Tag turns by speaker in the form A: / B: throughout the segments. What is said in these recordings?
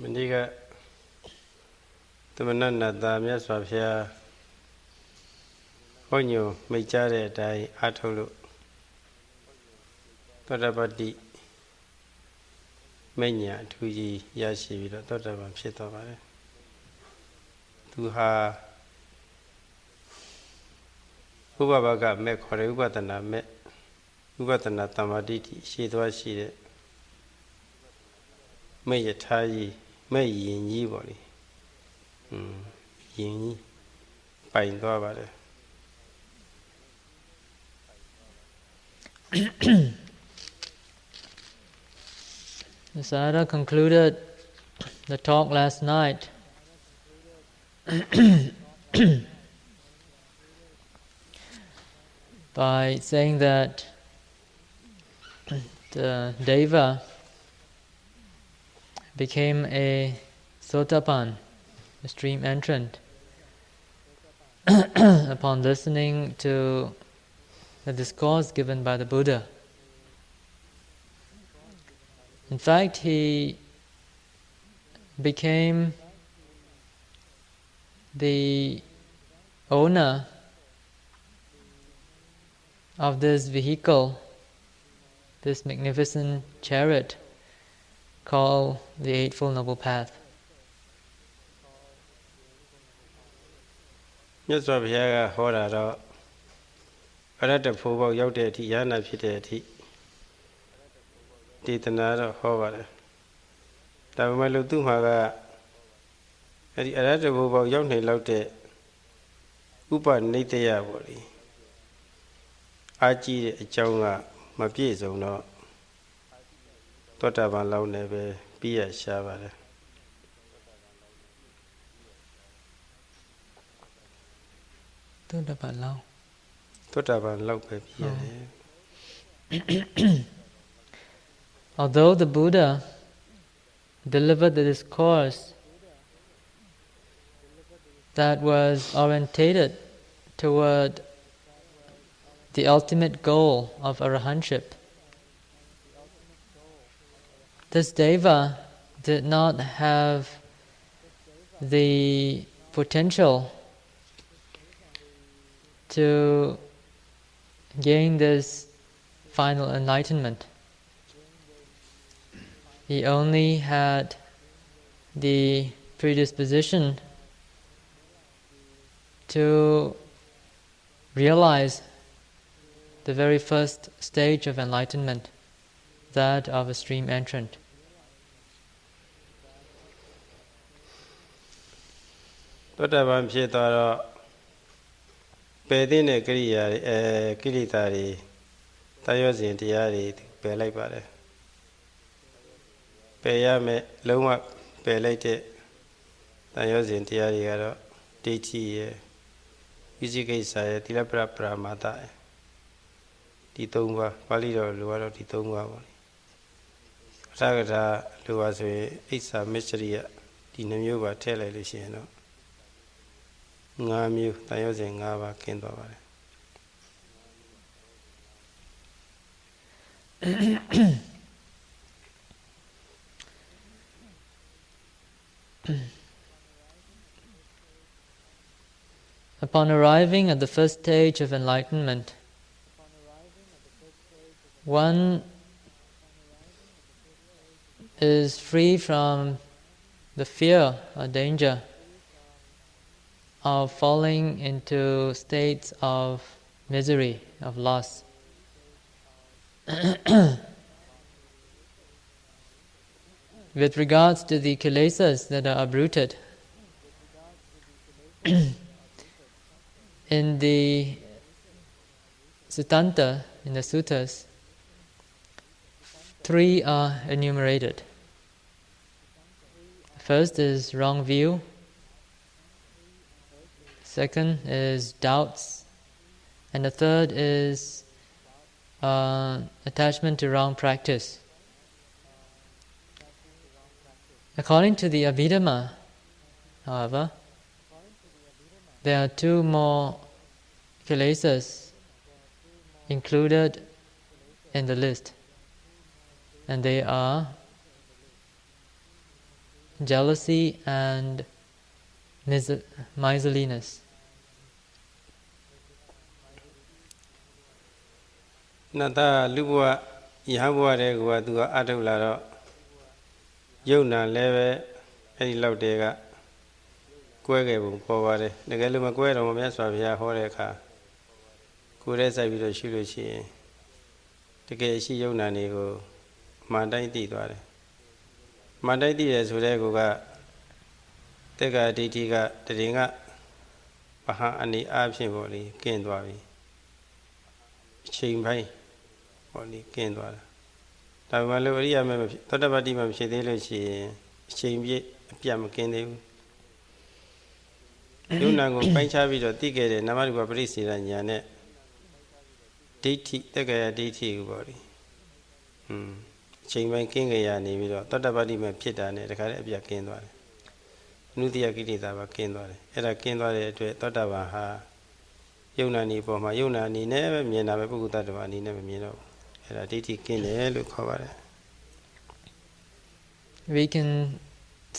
A: မနေ့ကသမဏနာတာမြတ်စွာဘုရားဟောညွှန်မိတ်ကြားတဲ့အတိုင်းအားထုတ်လို့သောတပတ္တိမဉ္ဇဉ်အထူးကြီးရရှိပြီးတော့သောတပန်ဖြစ်သွားပါတယ်သူဟာဥပပါကမဲ့ခေါ်တဲ့ဥပဒနာမဲ့ဥပဒနာတမ္မာတိရှိသွားရှိတဲ့မဲ့ယထာကြီးမဲ့ယင်ကြီးပေါ့လေယင်ကြီးပိုင်သွားပါတယ်
B: Sayadaw concluded the talk last night by saying that the Deva became a Sotapan, a stream entrant, upon listening to the discourse given by the Buddha. In fact, he became the owner of this vehicle, this magnificent chariot called the Eightfold Noble Path.
A: မြတ်စွာဘုရားကဟောတာတော့အရတ္တဖို့ပေါက်ရောက်တဲ့အထိယန္နာဖြစ်တဲ့အထိဒေသနာတော့ဟောပါတယ်ဒါပေမဲ့လို့သူ့မှာကအဲ့ဒီအရတ္တဖို့ပေါက်ရောက်နေလောက်တဲ့ဥပနိတယပေါ့လေအာကြီးတဲ့အကြောင်းကမပြည့်စုံတော့သောတာပန်လောက်နဲ့ပဲပြီးရရှားပါတယ်
B: သောတာပန်လောက်
A: ပဲပြီးရတယ်
B: Although the Buddha delivered the discourse that was orientated toward the ultimate goal of arahantship, this Deva did not have the potential to gain this final enlightenment. He only had the predisposition to realize the very first stage of enlightenment, that of a stream entrant.
A: သောတာပန်ဖြစ်သွားတော့ပယ်တဲ့ကိရိယာကိလေသာတွေတာယောဇဉ်တရားတွေပယ်လိုက်ပါတယ်ပယ်ရမယ်လုံးဝပယ်လိုက်တဲ့တာယောဇဉ်တရားတွေကတော့ဒိဋ္ဌိရဲ့ဝိသိကိစ္စရဲ့သီလပရပရမာသရဲ့ဒီ၃ပါးပါဠိတော်လိုကတော့ဒီ၃ပါးပေါ့လေအထာဂတာလိုပါဆိုရင်အိစ္ဆာမစ္စရိယဒီနှမျိုးပါထည့်လိုက်လို့ရှိရင်တော့၅မျိုးတာယောဇဉ်၅ပါးကျင်းသွားပါတယ်
B: Upon arriving at the first stage of enlightenment, one is free from the fear or danger of falling into states of misery, of loss. With regards to the kilesas that are uprooted, in the Sutanta, in the suttas, 3 are enumerated. First is wrong view. Second is doubts. And the third is attachment to wrong practice. According to the Abhidhamma, however, there are 2 more kilesas included in the list, and they are jealousy and miserliness.
A: Nata lubwa yahabwa de gwa tu atu la do yona leve edi lauk de ga kwe ke bu paw pare takae lu ma kwe do ma Myat Swa Bhuရားဟောတဲ့အခါကိုယ်ရဲ့စိုက်ပြီးတော့ရှုလို့ရှိရင်တကယ်ရှိယုံနာနေကိုမှန်တိုင်းသိသွားတယ်မှန်တိုင်းသိရဲဆိုတဲ့ကိုကတက္ကဒိဋ္ဌိကတရင်ကမဟာအနေအားဖြင့်ပေါ့လေကင်းသွားပြီအချိန်ပိုင်းပေါ့လေကင်းသွားတာဒါပေမဲ့လို့အရိယာမေသောတပတ္တိမဖြစ်သေးလို့ရှိရင်အချိန်ပြည့်အပြတ်မကင်းသေးဘူးယုံနာကိုပိုင်းခြားပြီးတော့သိခဲ့တဲ့နာမရူပပရိစ္ဆေဒဉာဏ်နဲ့ဒိဋ္ဌိတက္ကရာဒိဋ္ဌိကိုပေါ့လေအချိန်ပိုင်းကင်းကြရနေပြီးတော့သောတပတ္တိမဖြစ်တာနဲ့တခါတည်းအပြတ်ကင်းသွားတယ်အနုတ္တိယကိလေသာပါကင်းသွားတယ်အဲ့ဒါကင်းသွားတဲ့အတွက်သောတာပန်ဟာယုံနာနေပေါ်မှာယုံနာအနေနဲ့ပဲမြင်တာပဲပုဂ္ဂိုလ်တ attva အနေနဲ့မမြင်တော့ဘူးအဲ့ဒါဒိဋ္ဌိကင်းတယ်လို့ခေါ်ပါတယ်
B: We can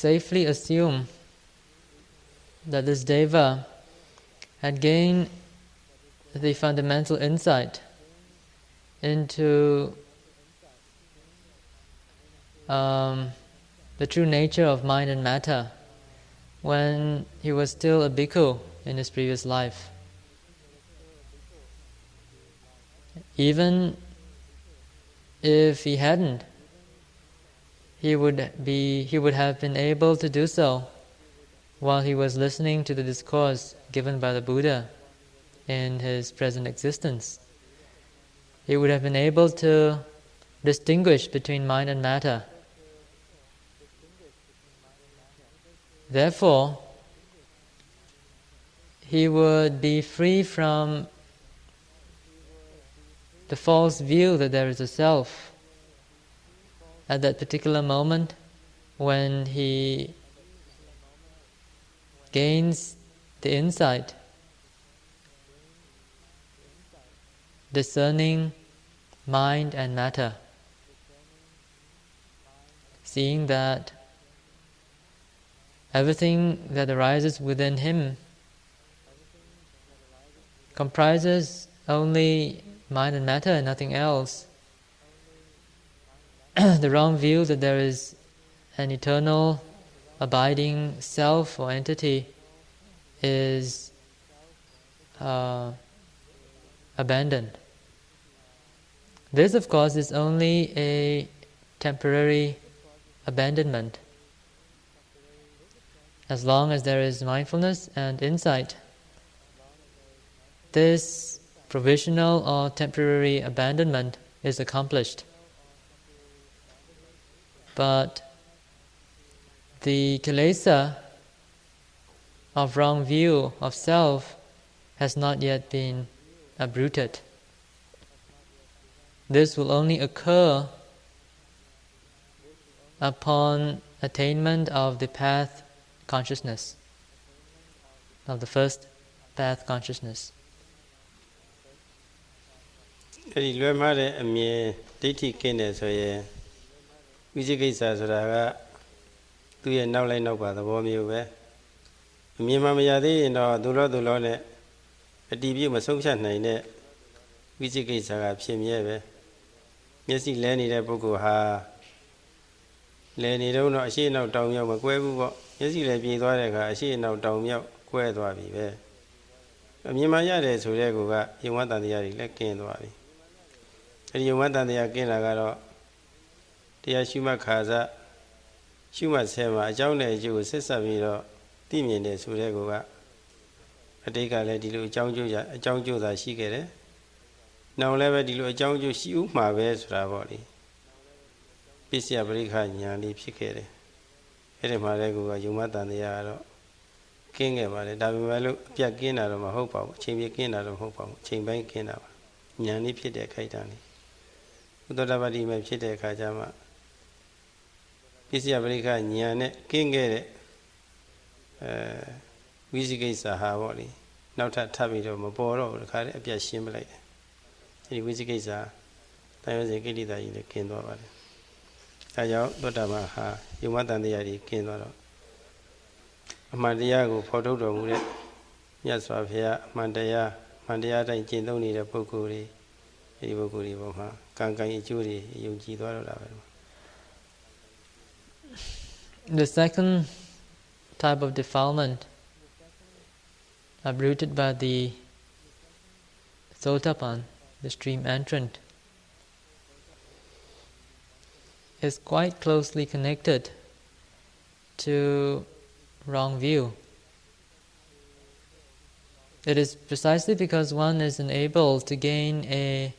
B: safely assume that this deva had gained the fundamental insight into the true nature of mind and matter when he was still a bhikkhu in his previous life. Even if he hadn't, he would have been able to do so while he was listening to the discourse given by the Buddha in his present existence. He would have been able to distinguish between mind and matter. Therefore, he would be free from the false view that there is a self at that particular moment when he gains the insight, discerning mind and matter, seeing that everything that arises within him comprises only mind and matter and nothing else. The wrong view that there is an eternal abiding self or entity is abandoned. This, of course, is only a temporary abandonment. As long as there is mindfulness and insight, this provisional or temporary abandonment is accomplished. But the kilesa of wrong view of self has not yet been uprooted. This will only occur upon attainment of the path consciousness, of the first path consciousness.
A: အဲ့ဒီလွယ်မှားတဲ့အမြင်ဒိဋ္ဌိကင်းတယ်ဆိုရင်ဝိသိကိစ္စဆိုတာကသူ့ရဲ့နောက်လိုက်နောက်ပါသဘောမျိုးပဲအမြင်မှမရသေးရင်တော့သူလောနဲ့အတီးပြုတ်မဆုံးဖြတ်နိုင်တဲ့ဝိသိကိစ္စကဖြစ်မြဲပဲမျက်စိလဲနေတဲ့ပုဂ္ဂိုလ်ဟာလဲနေတော့အရှိအနောက်တောင်မြောက်မကွဲဘူးပေါ့မျက်စိလဲပြေးသွားတဲ့အခါအရှိအနောက်တောင်မြောက်ကွဲသွားပြီပဲအမြင်မှရတယ်ဆိုတဲ့ကောကယုံဝတ္တတရားတွေလည်းကင်းသွားပြီအဲဒီယုံဝတ္တတရားကင်းတာကတော့တရားရှုမှတ်ခါစားရှုမှတ်ဆဲမှာအကြောင်းနဲ့အကျိုးကိုဆက်ဆက်ပြီးတော့သိမြင်တယ်ဆိုတဲ့ကောကအတိတ်ကလည်းဒီလိုအကြောင်းကျိုးသာရှိခဲ့တယ်။နောက်လည်းပဲဒီလိုအကြောင်းကျိုးရှိဥမှာပဲဆိုတာပေါ့လေ။ပစ္စယပရိက္ခဉာဏ်လေးဖြစ်ခဲ့တယ်။အဲ့ဒီမှာလည်းကောကယုံမှတ်တန်တရားကတော့ကင်းခဲ့ပါတယ်။ဒါပေမဲ့လို့အပြတ်ကင်းတာတော့မဟုတ်ပါဘူး။အချိန်ပြည့်ကင်းတာတော့မဟုတ်ပါဘူး။အချိန်ပိုင်းကင်းတာပါ။ဉာဏ်လေးဖြစ်တဲ့ခိုက်တံလေး။ဥဒ္ဒတပတိမဲ့ဖြစ်တဲ့အခါကျမှပစ္စယပရိက္ခဉာဏ်နဲ့ကင်းခဲ့တဲ့ဝိသိကိစ္စဟာပေါ့လေနောက်ထပ်ပြီးတော့မပေါ်တော့ဘူးတခါတည်းအပြတ်ရှင်းပလိုက်တယ်အဲဒီဝိသိကိစ္စတန်ရုံးစဉ်ကိလေသာကြီးလည်းကင်းသွားပါတယ် ဒါကြောင့်သောတာပန်ဟာယုံမတန်တရားကြီးကျင်းသွားတော့အမှန်တရားကိုဖော်ထုတ်တော်မူတဲ့မြတ်စွာဘုရားအမှန်တရားတိုင်းကျင့်သုံးနေတဲ့ပုဂ္ဂိုလ်တွေအဲဒီပုဂ္ဂိုလ်တွေပေါ်မှာကံကံအကျိုးတွေယုံကြည်သွားတော့တာပဲ
B: The second type of defilement uprooted by the Sotapan, the stream entrant, is quite closely connected to wrong view. It is precisely because one is unable to gain a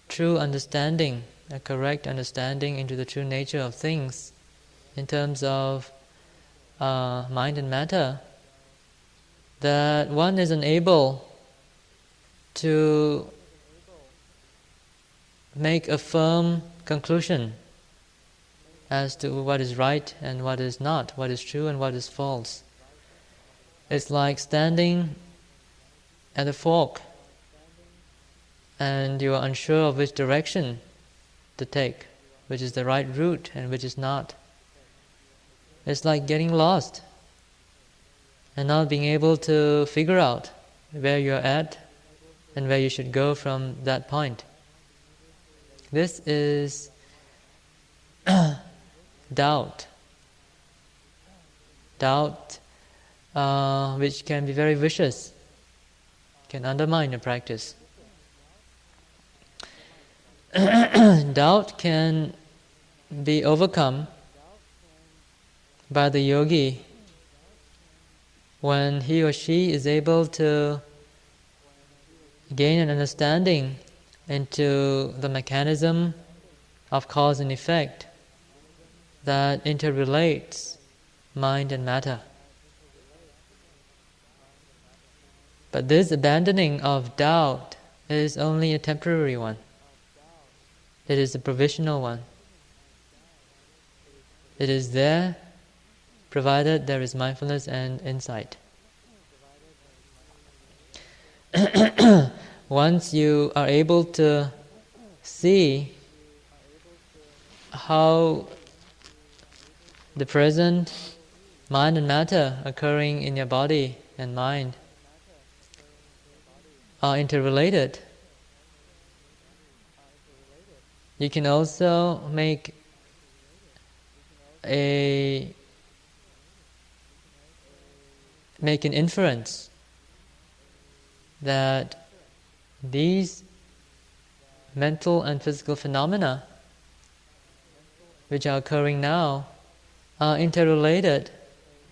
B: true understanding, a correct understanding into the true nature of things in terms of mind and matter, that one is unable to make a firm conclusion as to what is right and what is not, what is true and what is false. It's like standing at a fork and you are unsure of which direction to take, which is the right route and which is not. It's like getting lost and not being able to figure out where you're at and where you should go from that point. This is doubt. Doubt which can be very vicious, can undermine your practice. Doubt can be overcome by the yogi when he or she is able to gain an understanding into the mechanism of cause and effect that interrelates mind and matter. But this abandoning of doubt is only a temporary one. It is a provisional one. It is there provided there is mindfulness and insight. Once you are able to see how the present mind and matter occurring in your body and mind are interrelated, you can also make an inference that these mental and physical phenomena which are occurring now are interrelated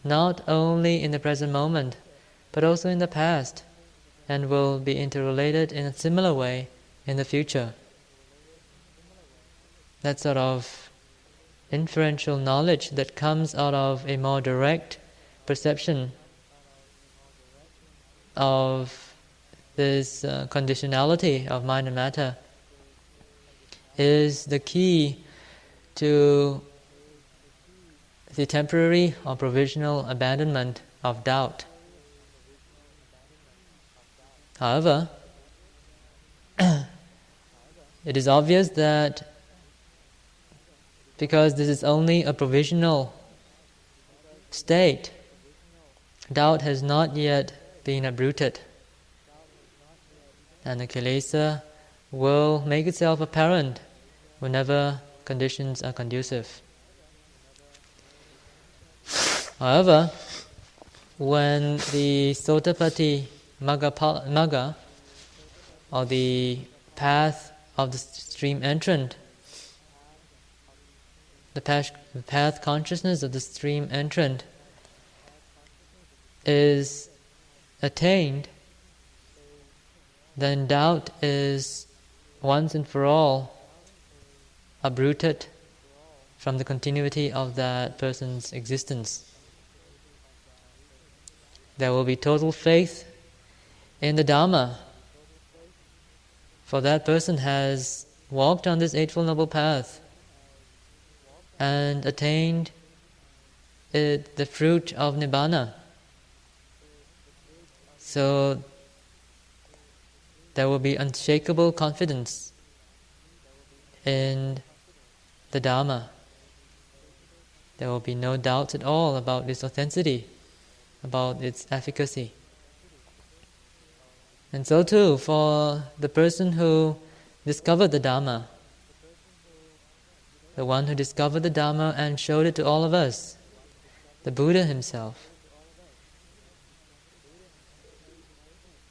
B: not only in the present moment but also in the past, and will be interrelated in a similar way in the future. That sort of inferential knowledge that comes out of a more direct perception of this conditionality of mind and matter is the key to the temporary or provisional abandonment of doubt. However, it is obvious that because this is only a provisional state, doubt has not yet been uprooted, and the kilesa will make itself apparent whenever conditions are conducive. However, when the Sotapatti Magga, or the path of the stream entrant, the path consciousness of the stream entrant is attained, then doubt is once and for all uprooted from the continuity of that person's existence. There will be total faith in the Dhamma, for that person has walked on this Eightfold Noble Path and attained the fruit of Nibbana. So there will be unshakable confidence in the Dhamma, there will be no doubt at all about its authenticity, about its efficacy. And so too, for the person who discovered the Dhamma, the one who discovered the Dhamma and showed it to all of us, the Buddha himself.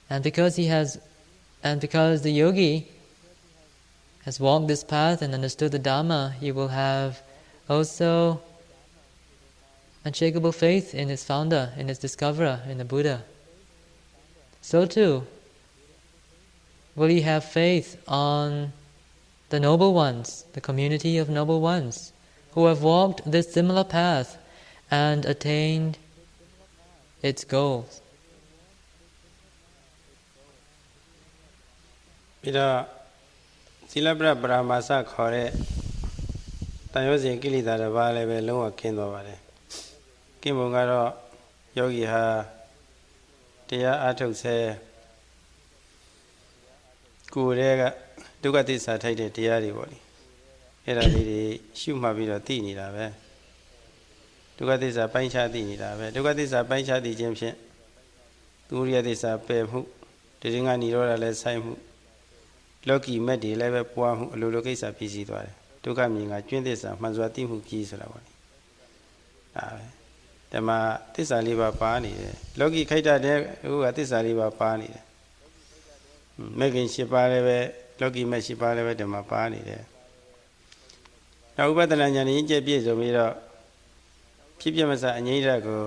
B: And because the yogi has walked this path and understood the Dhamma, he will have also unshakable faith in his founder, in his discoverer, in the Buddha. So too, will he have faith on the noble ones, the community of noble ones, who have walked this similar path and attained its goals.
A: ပြီးတော့သီလပရပရာမာစခေါ်တဲ့တန်ရုံးစဉ်ကိလေသာတစ်ပါးလည်းပဲလုံးဝကင်းသွားပါတယ်။ကင်းပုံကတော့ယောဂီဟာတရားအားထုတ်ဆဲကိုယ်ရဲ့ကဒုက္ခသစ္စာထိုက်တဲ့တရားတွေပေါ့လေ။အဲ့ဒါလေးတွေရှုမှတ်ပြီးတော့သိနေတာပဲ။ဒုက္ခသစ္စာပိုင်းခြားသိနေတာပဲ။ဒုက္ခသစ္စာပိုင်းခြားသိခြင်းဖြင့်သူရိယသစ္စာပယ်မှုတရင်ကនិရောဓလည်းဆိုင်မှုလောကီမက်တွေလည်းပဲပွားမှုအလိုလိုကိစ္စဖြစ်စီသွားတယ်ဒုက္ခမြင်ကကျွင်းသစ္စာမှန်စွာသိမှုကြီးဆိုတာပေါ့လေဒါပဲဓမ္မသစ္စာလေးပါးပါနေတယ်လောကီခိုက်တာတဲ့ဟိုကသစ္စာလေးပါးပါနေတယ်မဂ္ဂင်၈ပါးလည်းပဲလောကီမက်၈ပါးလည်းပဲဓမ္မပါနေတယ်နောက်ဥပဒနာဉာဏ်ရင်းကျက်ပြည့်စုံပြီးတော့ဖြစ်ပြမစအငြိမ့်ဓာတ်ကို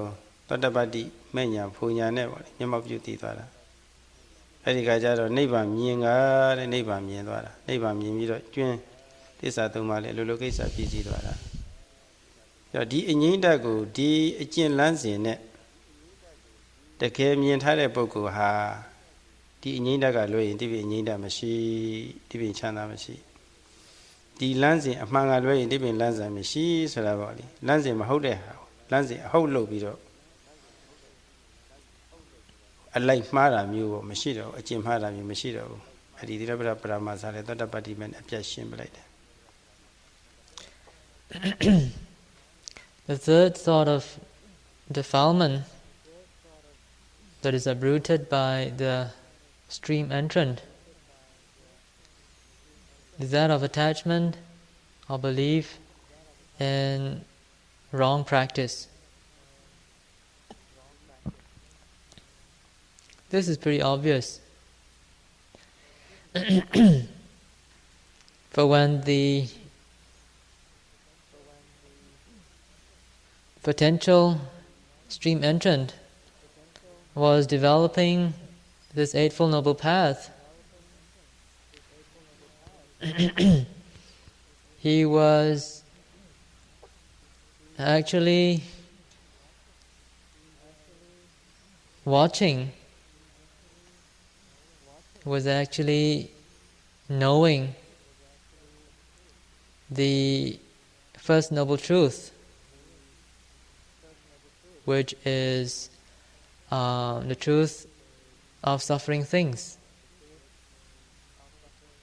A: သောတပတ္တိမဲ့ညာဖူညာနဲ့ပေါ့လေမျက်မှောက်ပြုတည်သွားတာအဲ့ဒီကကြတော့နိဗ္ဗာန်မြင်ကတဲ့နိဗ္ဗာန်မြင်သွားတာနိဗ္ဗာန်မြင်ပြီးတော့ကျွင်းသစ္စာသုံးပါးလေအလိုလိုကိစ္စပြည့်စည်သွားတာအဲ့တော့ဒီအငြိမ့်ဓာတ်ကိုဒီအကျင့်လန်းစဉ်နဲ့တကယ်မြင်ထားတဲ့ပုဂ္ဂိုလ်ဟာဒီအငြိမ့်ဓာတ်ကလွှဲရင်တိပိအငြိမ့်ဓာတ်မရှိတိပိချမ်းသာမရှိဒီလန်းစဉ်အမှန်ကလွှဲရင်တိပိလန်းစဉ်မရှိဆိုတာပေါ့လေလန်းစဉ်မဟုတ်တဲ့ဟာလန်းစဉ်အဟုတ်လုပ်ပြီးတော့အလိုက်မှားတာမျိုးပေါ့မရှိတော့အကျင့်မှားတာမျိုးမရှိတော့ဘူးအဲ့ဒီသီလပရပရာမာစာလေသောတပတ္တိမနဲ့အပြတ်ရှင်းပလိုက်တယ်
B: The third sort of defilement that is uprooted by the stream entrant is that of attachment or belief in wrong practice. This is pretty obvious. For when the potential stream entrant was developing this Eightfold Noble Path, he was actually watching, was actually knowing the first noble truth, which is the truth of suffering things.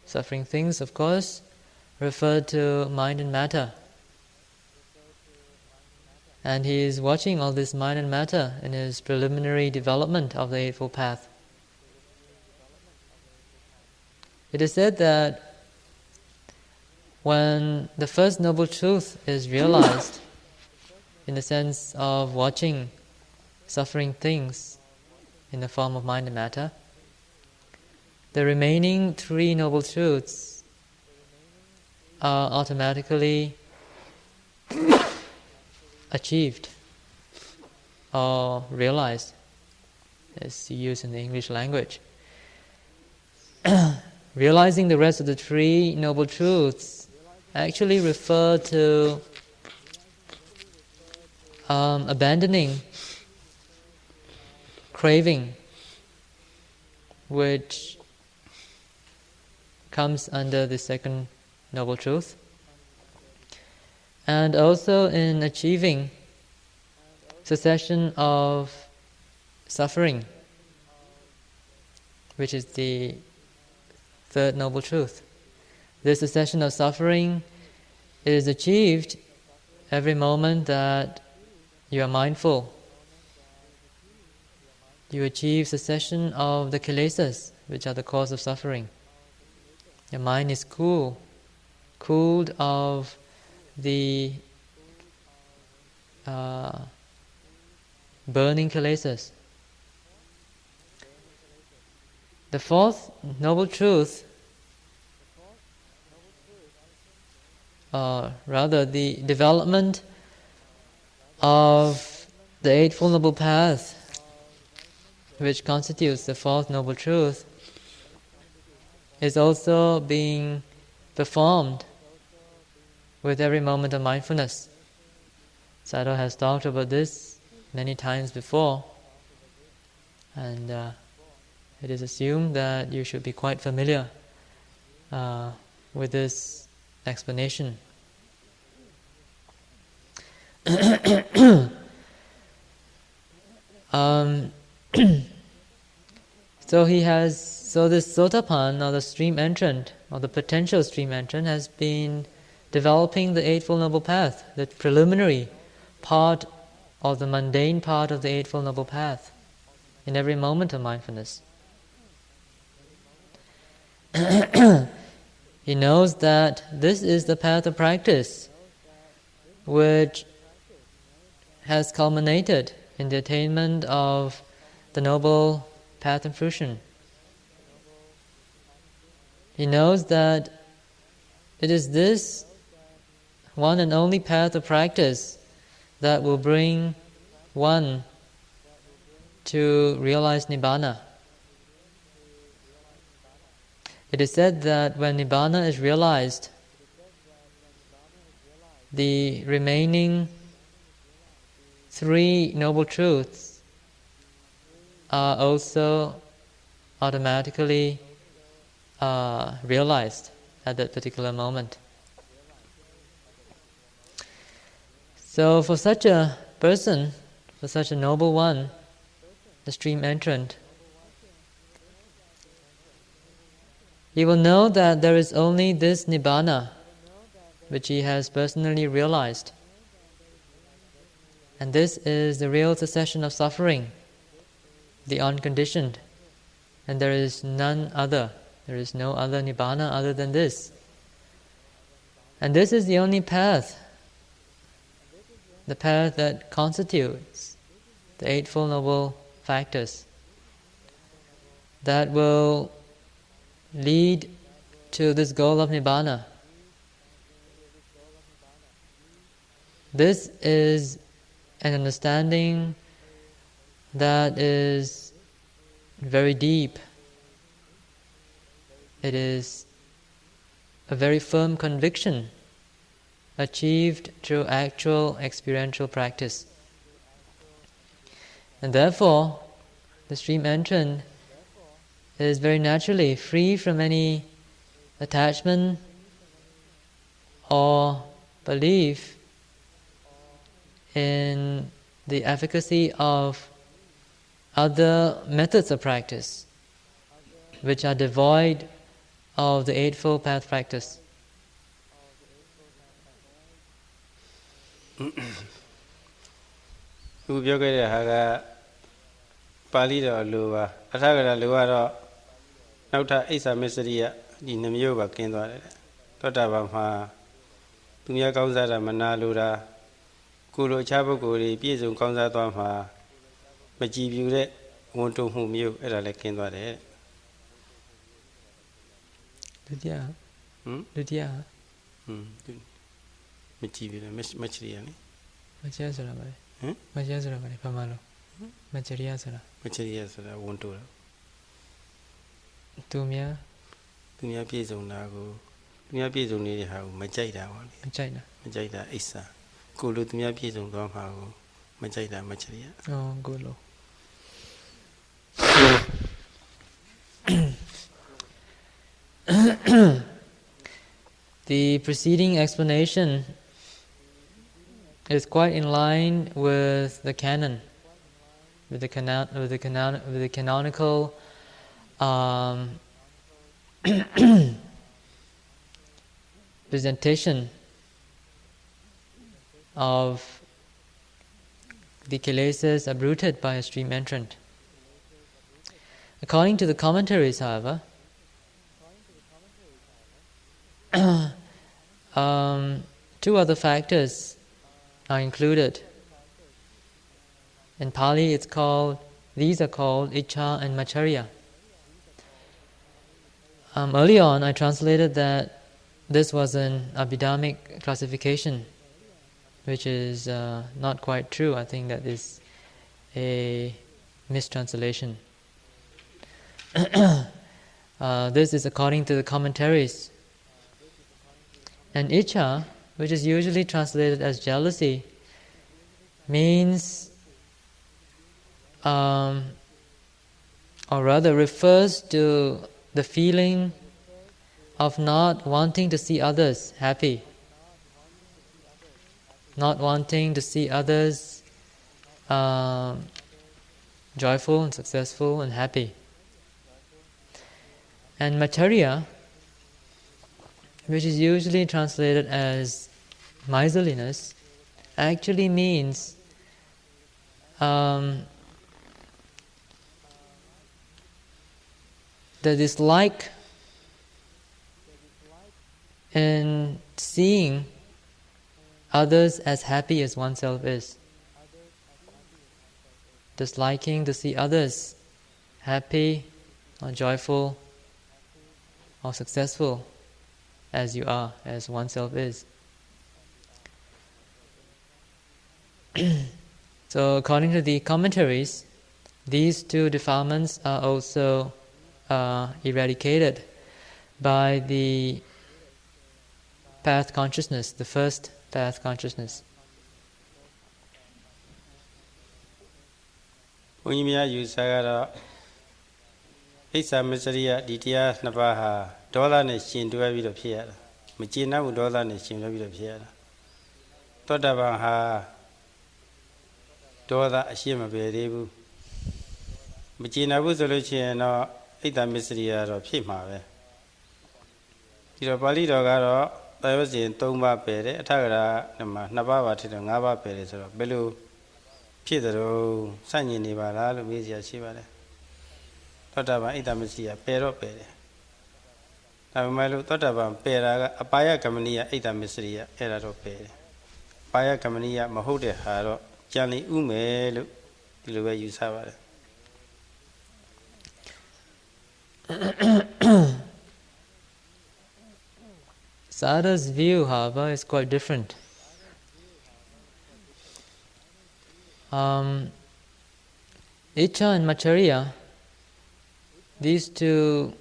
B: Suffering things, of course, refer to mind and matter. And he is watching all this mind and matter in his preliminary development of the Eightfold Path. It is said that when the first noble truth is realized, in the sense of watching suffering things in the form of mind and matter, the remaining three noble truths are automatically achieved or realized, as used in the English language. Realizing the rest of the three noble truths actually refer to abandoning craving, which comes under the second noble truth, and also in achieving cessation of suffering, which is the third noble truth. This cessation of suffering is achieved every moment that you are mindful, you achieve cessation of the kilesas, which are the cause of suffering. Your mind is cooled of the burning kilesas. The fourth noble truth, rather the development of the Eightfold Noble Path, which constitutes the fourth noble truth, is also being performed with every moment of mindfulness. Sayadaw has talked about this many times before, and it is assumed that you should be quite familiar with this explanation. So this Sotapan, or the stream entrant, or the potential stream entrant, has been developing the Eightfold Noble Path, the preliminary part or the mundane part of the Eightfold Noble Path, in every moment of mindfulness. He knows that this is the path of practice which has culminated in the attainment of the noble path and fruition. He knows that it is this one and only path of practice that will bring one to realize Nibbana. It is said that when Nibbana is realized, the remaining three noble truths are also automatically realized at that particular moment. So for such a person, for such a noble one, the stream entrant, he will know that there is only this Nibbana which he has personally realized. And this is the real cessation of suffering, the unconditioned. And there is none other. There is no other Nibbana other than this. And this is the only path, the path that constitutes the Eightfold Noble Factors, that will lead to this goal of Nibbana. This is an understanding that is very deep. It is a very firm conviction achieved through actual experiential practice. And therefore, the stream entrant is very naturally free from any attachment or belief in the efficacy of other methods of practice which are devoid of the Eightfold Path practice.
A: Whoပြောခဲ့တဲ့ဟာကပါဠိတော်လိုပါအထာဂရလိုကတော့နောက်ထပ်အိစ္ဆာမစ္စရိယဒီနှမျိုးပါကင်းသွားတယ်သောတာပန်မှာသူများကောင်းစားတာမနာလိုတာကိုလိုအခြားပုဂ္ဂိုလ်တွေပြည့်စုံကောင်းစားသွားမှာမကြည်ပြူတဲ့ဝန်တုံမှုမျိုးအဲ့ဒါလည်းကင်းသွားတယ်ဒုတိယမကြည်ပြူတယ်မချရိယလေ
B: မချရိယဆိုတာပါလေမချရိယဆိုတာပါလေဘာမှလို့မချရိယဆိုတာ
A: ဝန်တုတာ
B: သူများ
A: ပြည့်စုံတာကိုသူများပြည့်စုံနေတဲ့ဟာကိုမကြိုက်တာပါလေ
B: မကြိုက်
A: တာအိစ္ဆာကိုလိုသူများပြည့်စုံသွားမှာကိုမကြိုက်တာမချရိယ
B: ကိုလိုThe preceding explanation is quite in line with the canon, with the canonical presentation of the kilesas uprooted by a stream entrant. According to the commentaries, however, two other factors are included. In Pali, these are called Icha and Macharya. Early on, I translated that this was an Abhidhammic classification, which is not quite true. I think that is a mistranslation. This is according to the commentaries. And Icha, which is usually translated as jealousy, means, or rather refers to the feeling of not wanting to see others happy, not wanting to see others joyful and successful and happy. And Macharya, which is usually translated as miserliness, actually means the dislike in seeing others as happy as oneself is. Disliking to see others happy or joyful or successful as you are, as oneself is. So according to the commentaries, these two defilements are also eradicated by the path consciousness, the first path consciousness.
A: ဘုန်းကြီးများယူဆကတော့ဣစ္ဆာမစ္စရိယဒီတရားနှစ်ပါးဟာဒေါသနဲ့ရှင်တွဲပြီးတော့ဖြစ်ရတာမကျေနပ်မှုဒေါသနဲ့ရှင်တွဲပြီးတော့ဖြစ်ရတာသောတာပန်ဟာဒေါသအရှိမပေသေးဘူးမကျေနပ်ဘူးဆိုလို့ရှိရင်တော့ဣစ္ဆာမစ္စရိယတော့ဖြစ်မှာပဲဒီတော့ပါဠိတော်ကတော့သာယောဇဉ်၃ပါးပယ်တယ်အထကရာမှာ2ပါးပါထည့်တော့5ပါးပယ်တယ်ဆိုတော့ဘယ်လိုဖြစ်တယ်လို့စัญญင်နေပါလားလို့မေးစရာရှိပါတယ်သောတာပန်ဣတ္တမစ္စရိယပယ်တော့ပယ်တယ်ဒါပေမဲ့လို့သောတာပန်ပယ်တာကအပါယကမနိယဣတ္တမစ္စရိယအဲ့ဒါတော့ပယ်တယ်အပါယကမနိယမဟုတ်တဲ့ဟာတော့ကြံလီဥမယ်လို့ဒီလိုပဲယူဆပါတယ်
B: Sayadaw's view, however, is quite different. Icha and Macharya, these two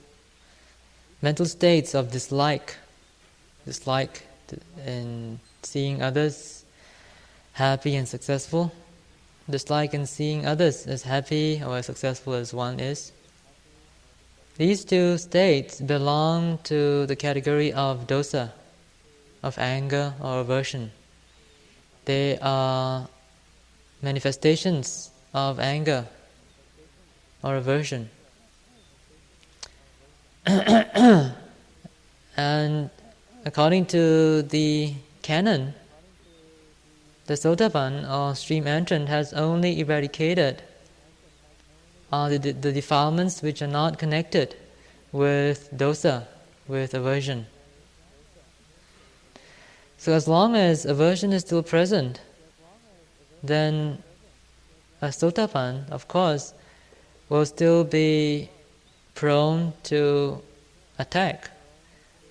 B: mental states of dislike in seeing others happy and successful, dislike in seeing others as happy or as successful as one is, these two states belong to the category of dosa, of anger or aversion. They are manifestations of anger or aversion. And according to the canon, the Sotapan or stream entrant has only eradicated the defilements which are not connected with dosa, with aversion. So as long as aversion is still present, then a Sotapan, of course, will still be prone to attack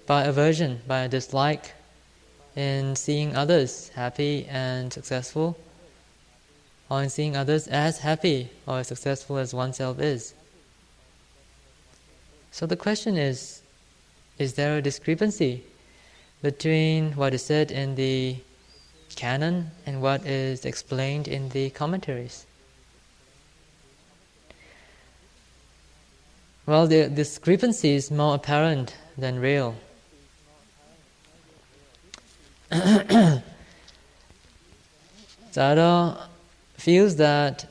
B: by aversion, by a dislike in seeing others happy and successful, or in seeing others as happy or as successful as oneself is. So the question is there a discrepancy between what is said in the canon and what is explained in the commentaries? Well, the discrepancy is more apparent than real. Sayadaw feels that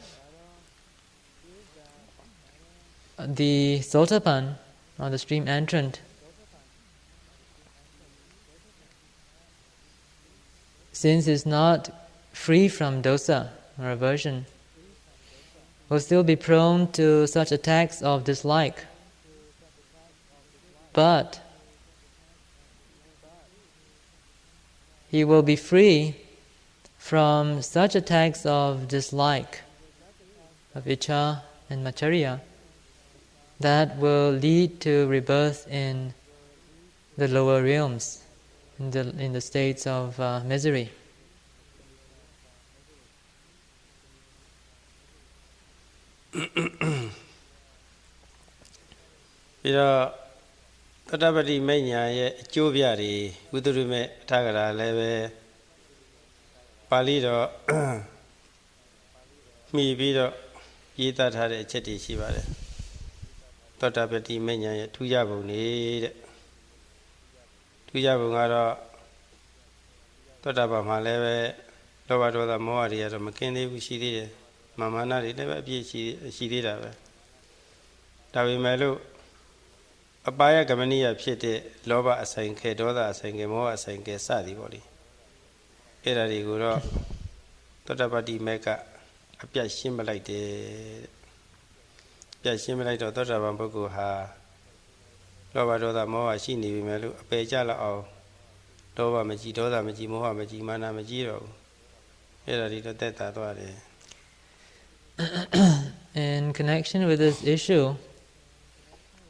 B: the Sotapan, or the stream entrant, since it's not free from dosa or aversion, will still be prone to such attacks of dislike. But he will be free from such attacks of dislike, of icha and macharya, that will lead to rebirth in the lower realms, in the states of misery.
A: Tatapati Menya ye Chovyari, Udurume Tagara Leve Palido Mi Bido Yita Tare Cheti Shivare Tatapati Menya ye Tuyabu need Tuyabungara Tatapa Maleve Lovado the Moaria McKinney Ushidi Mamana never be she did have Davi Melu Abaya Gamania Piete, Loba Asanke, Doda Asanke, Moa Asanke, Sadi body. Era di Guru, Totapati Meka, a Piashim like the Piashim like the Totabambogu ha Loba Doda Moa Shini Melu, a Pejala or Doba Maji, Doda Maji, Moha Maji, Mana Majiro. Era di Teta.
B: In connection with this issue,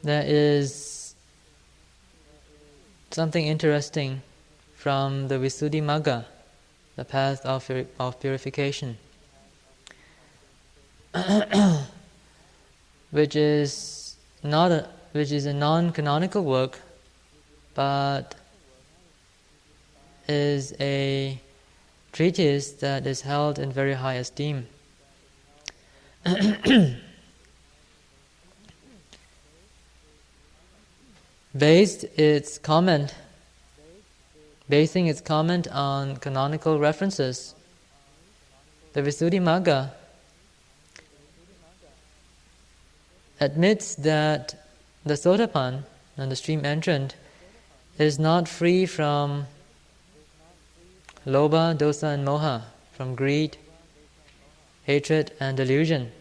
B: there is something interesting from the Visuddhimagga, the path of purification, which is a non-canonical work, but is a treatise that is held in very high esteem. Basing its comment on canonical references, the Visuddhimagga admits that the Sotapan and the stream entrant is not free from lobha, dosa and moha, from greed, hatred and delusion,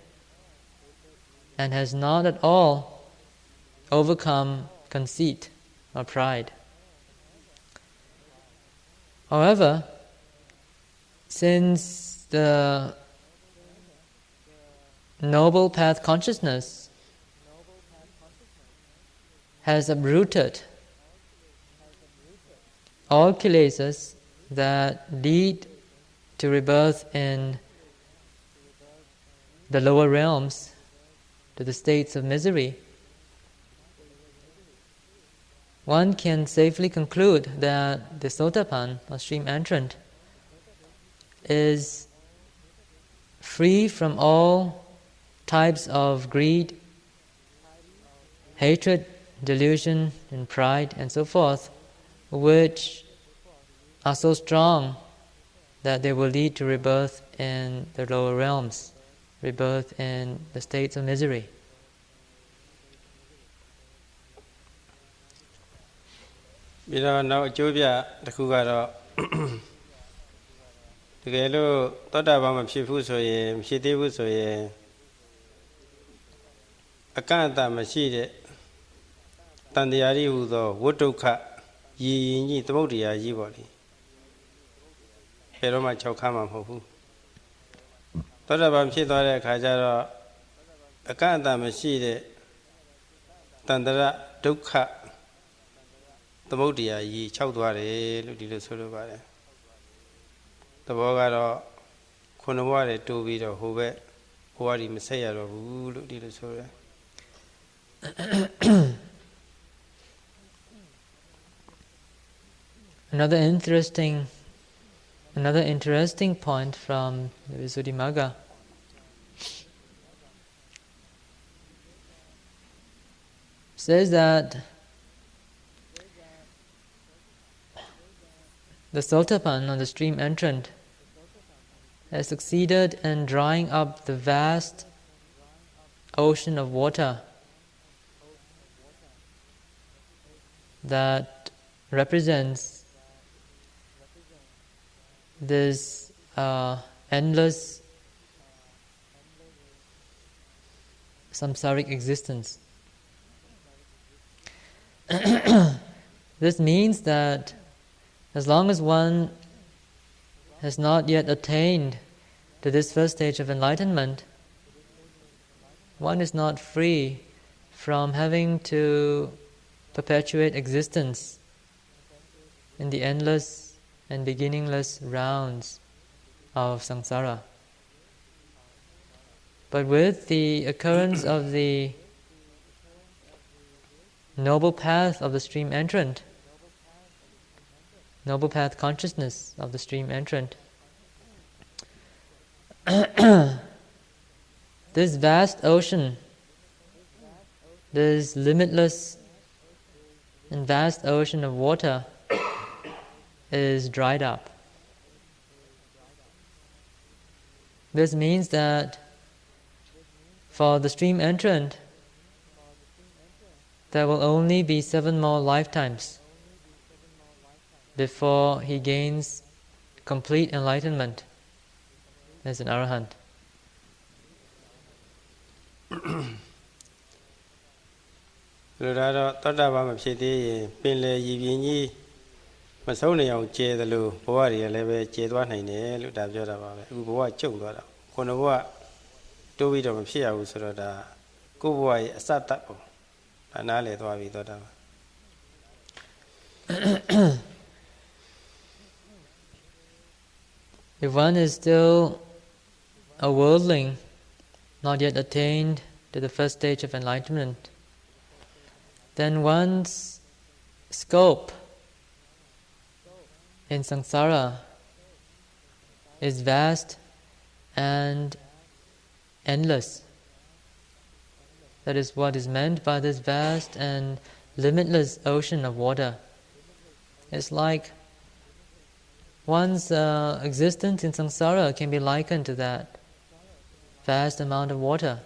B: and has not at all overcome conceit or pride. However, since the noble path consciousness has uprooted all kilesas that lead to rebirth in the lower realms, to the states of misery, one can safely conclude that the Sotapan, or stream entrant, is free from all types of greed, hatred, delusion, and pride, and so forth, which are so strong that they will lead to rebirth in the lower realms, rebirth in the states of misery.
A: Now, Jovia, the Kugaro, the Galo, Totaba, Shifusoye, Shidivusoye, Akanta Machide, Tandiari Udo, Wotoka, Yi, Tomodia, Yivoli, Heroma Chokama Hofu. Totaba Shidore Kajaro, Akanta Machide, Tandara, Duka. The Modia ye chowdware, Ludido Solubare. The Bogaro Konaware to be the Hove, Huari Messiah of Ludido Sora.
B: Another interesting point from the Visuddhimagga says that the Sotapan, or the stream entrant, has succeeded in drying up the vast ocean of water that represents this endless samsaric existence. This means that as long as one has not yet attained to this first stage of enlightenment, one is not free from having to perpetuate existence in the endless and beginningless rounds of samsara. But with the occurrence of the noble path of the stream entrant, noble path consciousness of the stream entrant, this vast ocean, this limitless and vast ocean of water is dried up. This means that for the stream entrant, there will only be 7 more lifetimes before he gains complete enlightenment as an arahant.
A: လူသားတော့သောတာပန်မဖြစ်သေးရင်ပင်လေရည်ပြင်းကြီးမဆုံးနေအောင်ကျဲသလိုဘဝတွေကလည်းပဲကျဲသွားနိုင်တယ်လို့ဒါပြောတာပါပဲအခုဘဝကျုံသွားတာခုနဘဝတိုးပြီးတော့မဖြစ်ရဘူးဆိုတော့ဒါကိုယ့်ဘဝရဲ့အစတတ်ပုံဒါနားလည်သွားပြီသောတာပန်
B: If one is still a worldling, not yet attained to the first stage of enlightenment, then one's scope in samsara is vast and endless. That is what is meant by this vast and limitless ocean of water. It's like one's existence in samsara can be likened to that vast amount of water.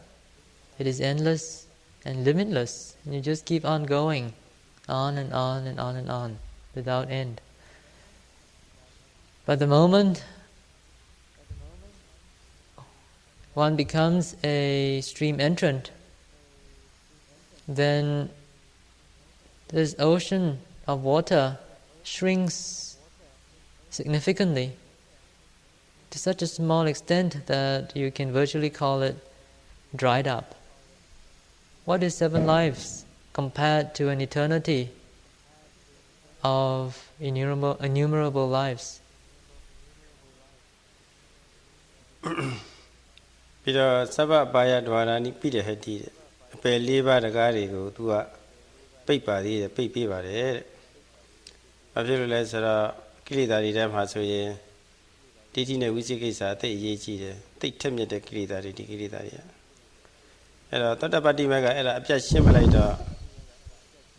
B: It is endless and limitless, and you just keep on going, on and on and on and on, without end. But the moment one becomes a stream entrant, then this ocean of water shrinks significantly to such a small extent that you can virtually call it dried up. What is 7 lives compared to an eternity of innumerable lives?
A: ပြီးတော့သဗ္ဗပါယဒွါရဏိပိရဟတိတဲ့အပယ် 4 ပါးတကားတွေကိုသူကပိတ်ပါသေးတယ်ပိတ်ပေးပါတယ်တဲ့။ဘာဖြစ်လို့လဲဆိုတော့ကိလေသာတွေထဲမှာဆိုရင်ဒိဋ္ဌိနဲ့ဝိသိကိစ္စအသိအရေးကြီးတယ်။သိထက်မြက်တဲ့ကိလေသာတွေဒီကိလေသာတွေကအဲ့တော့သောတပတ္တိမကအဲ့ဒါအပြတ်ရှင်းပလိုက်တော့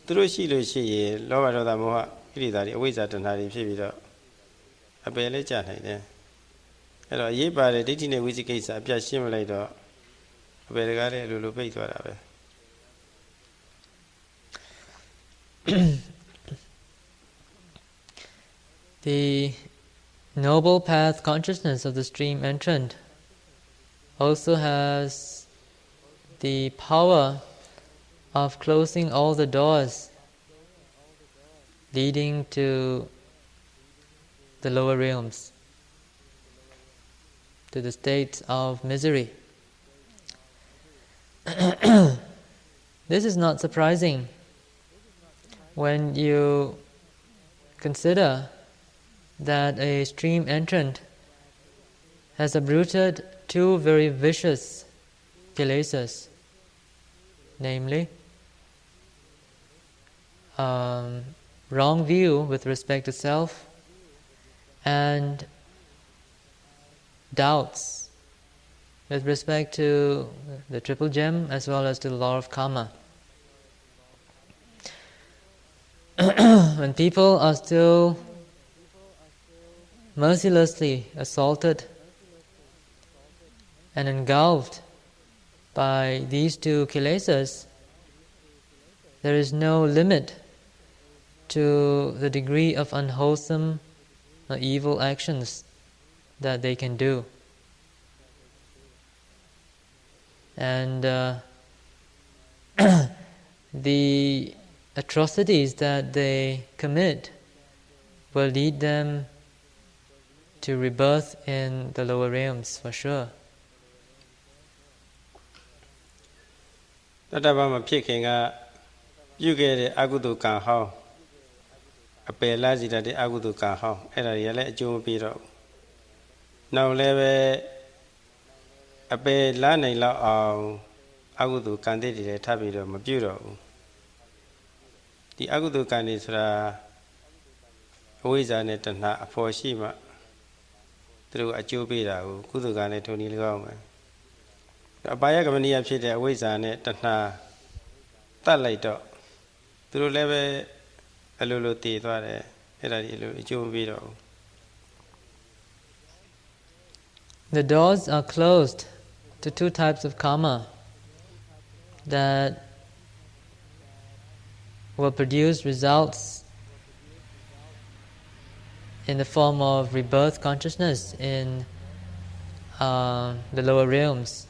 A: သူတို့ရှိလို့ရှိရင်လောဘဒေါသမောဟကိလေသာတွေအဝိဇ္ဇာတဏှာတွေဖြစ်ပြီးတော့အပယ်လေးကျနိုင်တယ်။အဲ့တော့အရေးပါတယ်ဒိဋ္ဌိနဲ့ဝိသိကိစ္စအပြတ်ရှင်းပလိုက်တော့အပယ်တကားတွေအလိုလိုပိတ်သွားတာပဲ
B: The noble path consciousness of the stream entrant also has the power of closing all the doors leading to the lower realms, to the states of misery. This is not surprising when you consider that a stream entrant has uprooted 2 very vicious kilesas, namely wrong view with respect to self and doubts with respect to the triple gem as well as to the law of karma. When people are still mercilessly assaulted and engulfed by these 2 kilesas, there is no limit to the degree of unwholesome or evil actions that they can do. And the atrocities that they commit will lead them to rebirth in the lower realms for sure.
A: တတ္တဗမဖြစ်ခင်ကပြုခဲ့တဲ့အကုသိုလ်ကံဟောင်းအပယ်လာစီတတ်တဲ့အကုသိုလ်ကံဟောင်းအဲ့ဒါတွေကလည်းအကျိုးမပေးတော့ဘူး။နောက်လည်းပဲအပယ်လာနိုင်လောက်အောင်အကုသိုလ်ကံတွေလည်းထပ်ပြီးတော့မပြုတော့ဘူး။ဒီအကုသိုလ်ကံတွေဆိုတာအဝိဇ္ဇာနဲ့တဏှာအဖို့ရှိမှသူတို့အကျိုးပေးတာကိုကုသိုလ်ကံနဲ့ထုံနည်း၎င်းပဲအပါယကမဏီယဖြစ်တဲ့အဝိဇ္ဇာနဲ့တဏှာတတ်လိုက်တော့သူတို့လည်းပဲအလိုလိုတည်သွားတယ်အဲ့ဒါဒီလိုအကျိုးမပေးတော့ဘူး
B: The doors are closed to two types of karma that will produce results in the form of rebirth consciousness in the lower realms.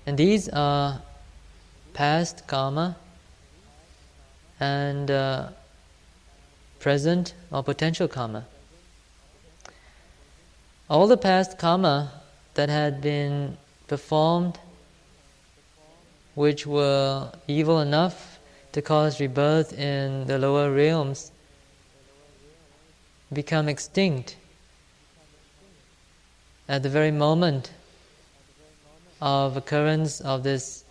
B: And these are past karma and present or potential karma. All the past karma that had been performed which were evil enough to cause rebirth in the lower realms become extinct at the very moment of occurrence of this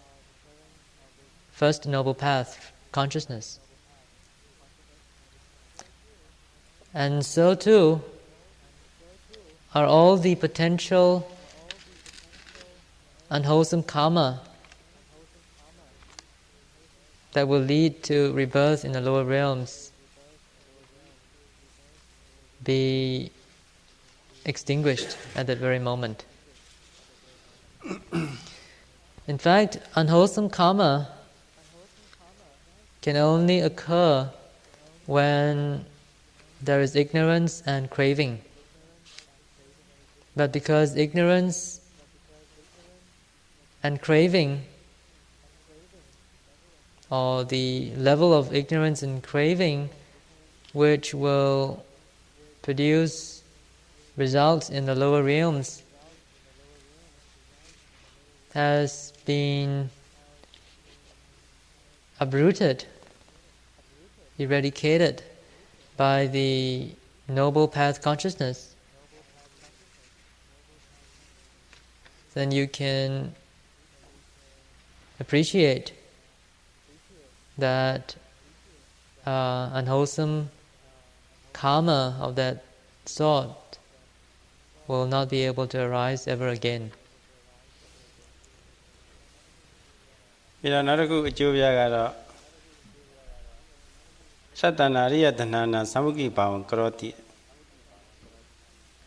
B: first noble path, consciousness. And so too are all the potential unwholesome karma that will lead to rebirth in the lower realms be extinguished at that very moment. In fact, unwholesome karma can only occur when there is ignorance and craving. But because ignorance and craving, or the level of ignorance and craving which will produce results in the lower realms has been uprooted, eradicated by the noble path consciousness, then you can appreciate that unwholesome karma of that sort will not be able to arise ever again.
A: ပြီးတော့နောက်တစ်ခုအကျိုးပြကတော့သတ္တနာရိယတဏ္ဍာနာသမုကိဘာဝံကရောတိ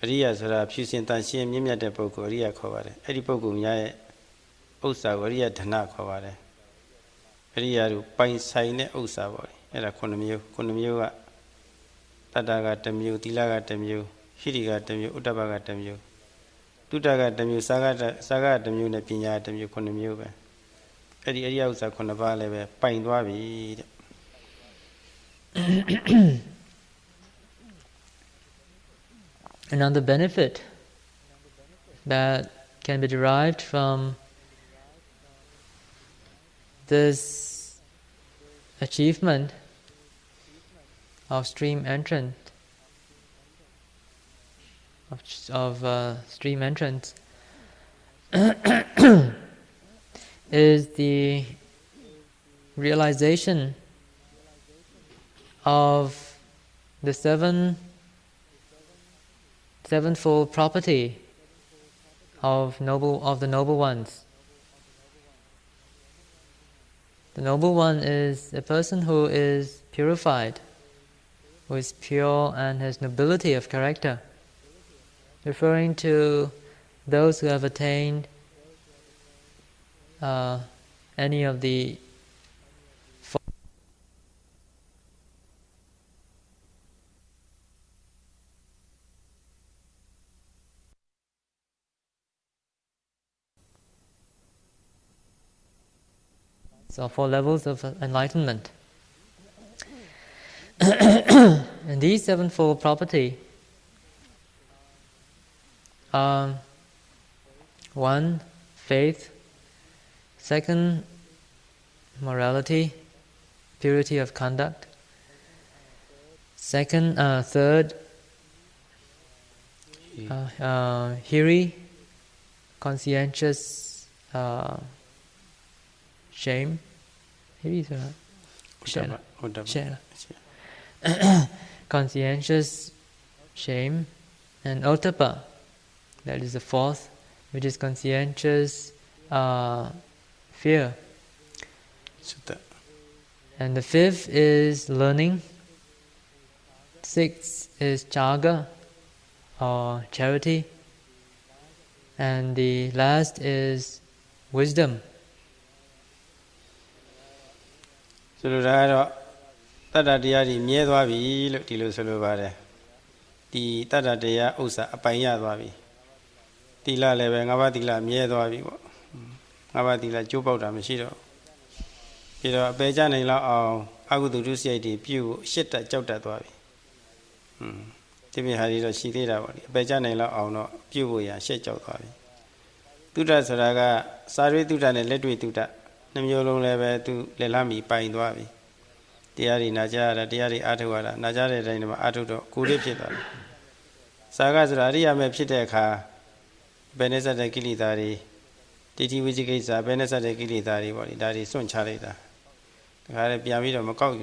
A: အရိယဆိုတာဖြူစင်တန်ရှင်းမြင့်မြတ်တဲ့ပုဂ္ဂိုလ်အရိယခေါ်ပါတယ်အဲ့ဒီပုဂ္ဂိုလ်များရဲ့ဥစ္စာကိုအရိယဓနခေါ်ပါတယ်အရိယတို့ပိုင်ဆိုင်တဲ့ဥစ္စာပေါ့အဲ့ဒါ9မျိုးကတတ္တက1မျိုးသီလက1မျိုးဟိရိက1မျိုးဥတ္တပက1မျိုးတုတ္တက1မျိုးစာက1မျိုးနဲ့ပညာ1မျိုး9မျိုးပဲအဲ့ဒီအရိယဥစ္စာ9ပါးလည်းပဲပိုင်သွားပြီတဲ့
B: Another benefit that can be derived from this achievement of stream entrance is the realization of the sevenfold property of the noble ones. The noble one is a person who is purified, who is pure and has nobility of character, referring to those who have attained any of the So 4 levels of enlightenment. And these 7-fold property are 1, faith, 2, morality, purity of conduct, 3, hiri, conscientious shame. Hiri is conscientious shame, and ottappa, that is the 4th, which is conscientious fear. And the 5th is learning, 6th is chaga, or charity, and the last is wisdom.
A: So that Tata Diyari Miedwabi, look Tilo Solubare. The Tata Deya Usa Apayadwabi. Tila Leve, Navatila Miedwabi, Navatila Jupota Machiro. You know, Bejan in law, I would do say the pew shit that Jota Dwabi. Timmy had it, she did out. Bejan in law, no, pew, and shit Jotwabi. Tuta Soraga, Sari Tuta and let me to that. Namyolo Leve to Lelami Pain Dwabi. Diari Najara, Diari Atuara, Najara Renema Atudo, Kuripita. Sagas Raria Mepsiteka, Benesa de Kilitari, Titi Vijikisa, Benesa de Kilitari, what it is soon Charita. The Harapiamito Macau,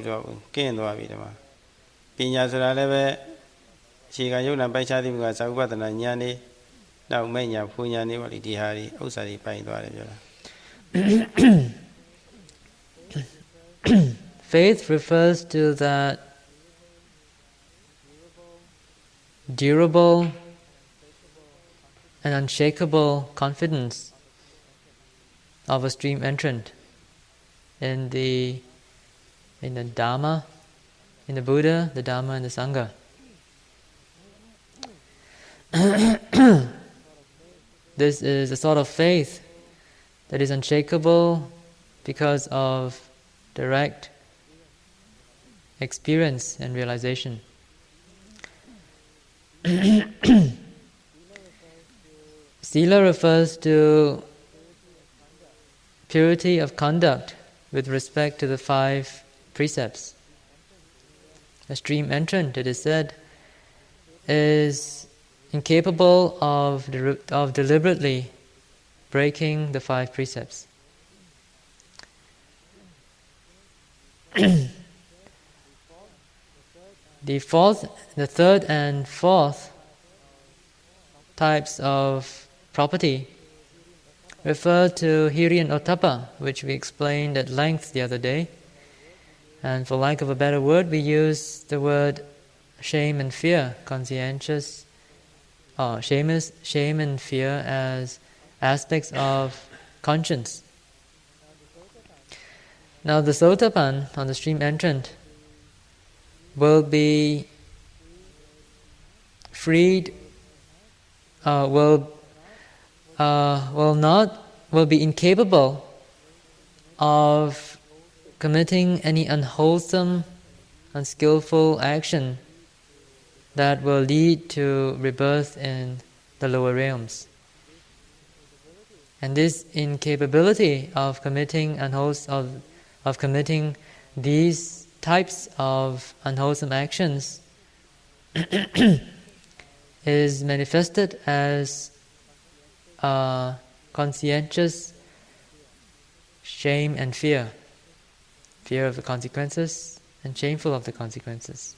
A: Kendo Avidama. Pinazura Leve, Chigayuna by Chadi was Aguatana Nyani, now Mania, Punyani, what it Dihari, Osari Pain Dwara.
B: Faith refers to that durable and unshakable confidence of a stream entrant in the Dhamma, in the Buddha, the Dhamma, and the Sangha. This is a sort of faith that is unshakable because of direct experience and realization. Sila refers to purity of conduct with respect to the 5 precepts. A stream entrant, it is said, is incapable of deliberately breaking the 5 precepts. The 3rd and 4th types of property refer to hiri and ottappa, which we explained at length the other day. And for lack of a better word, we use the word shame and fear, conscientious, shame and fear as aspects of conscience. Now the sotapan, on the stream entrant, will be freed, will be incapable of committing any unwholesome, unskillful action that will lead to rebirth in the lower realms. And this incapability of committing committing these types of unwholesome actions is manifested as conscientious shame and fear. Fear of the consequences and shameful of the consequences.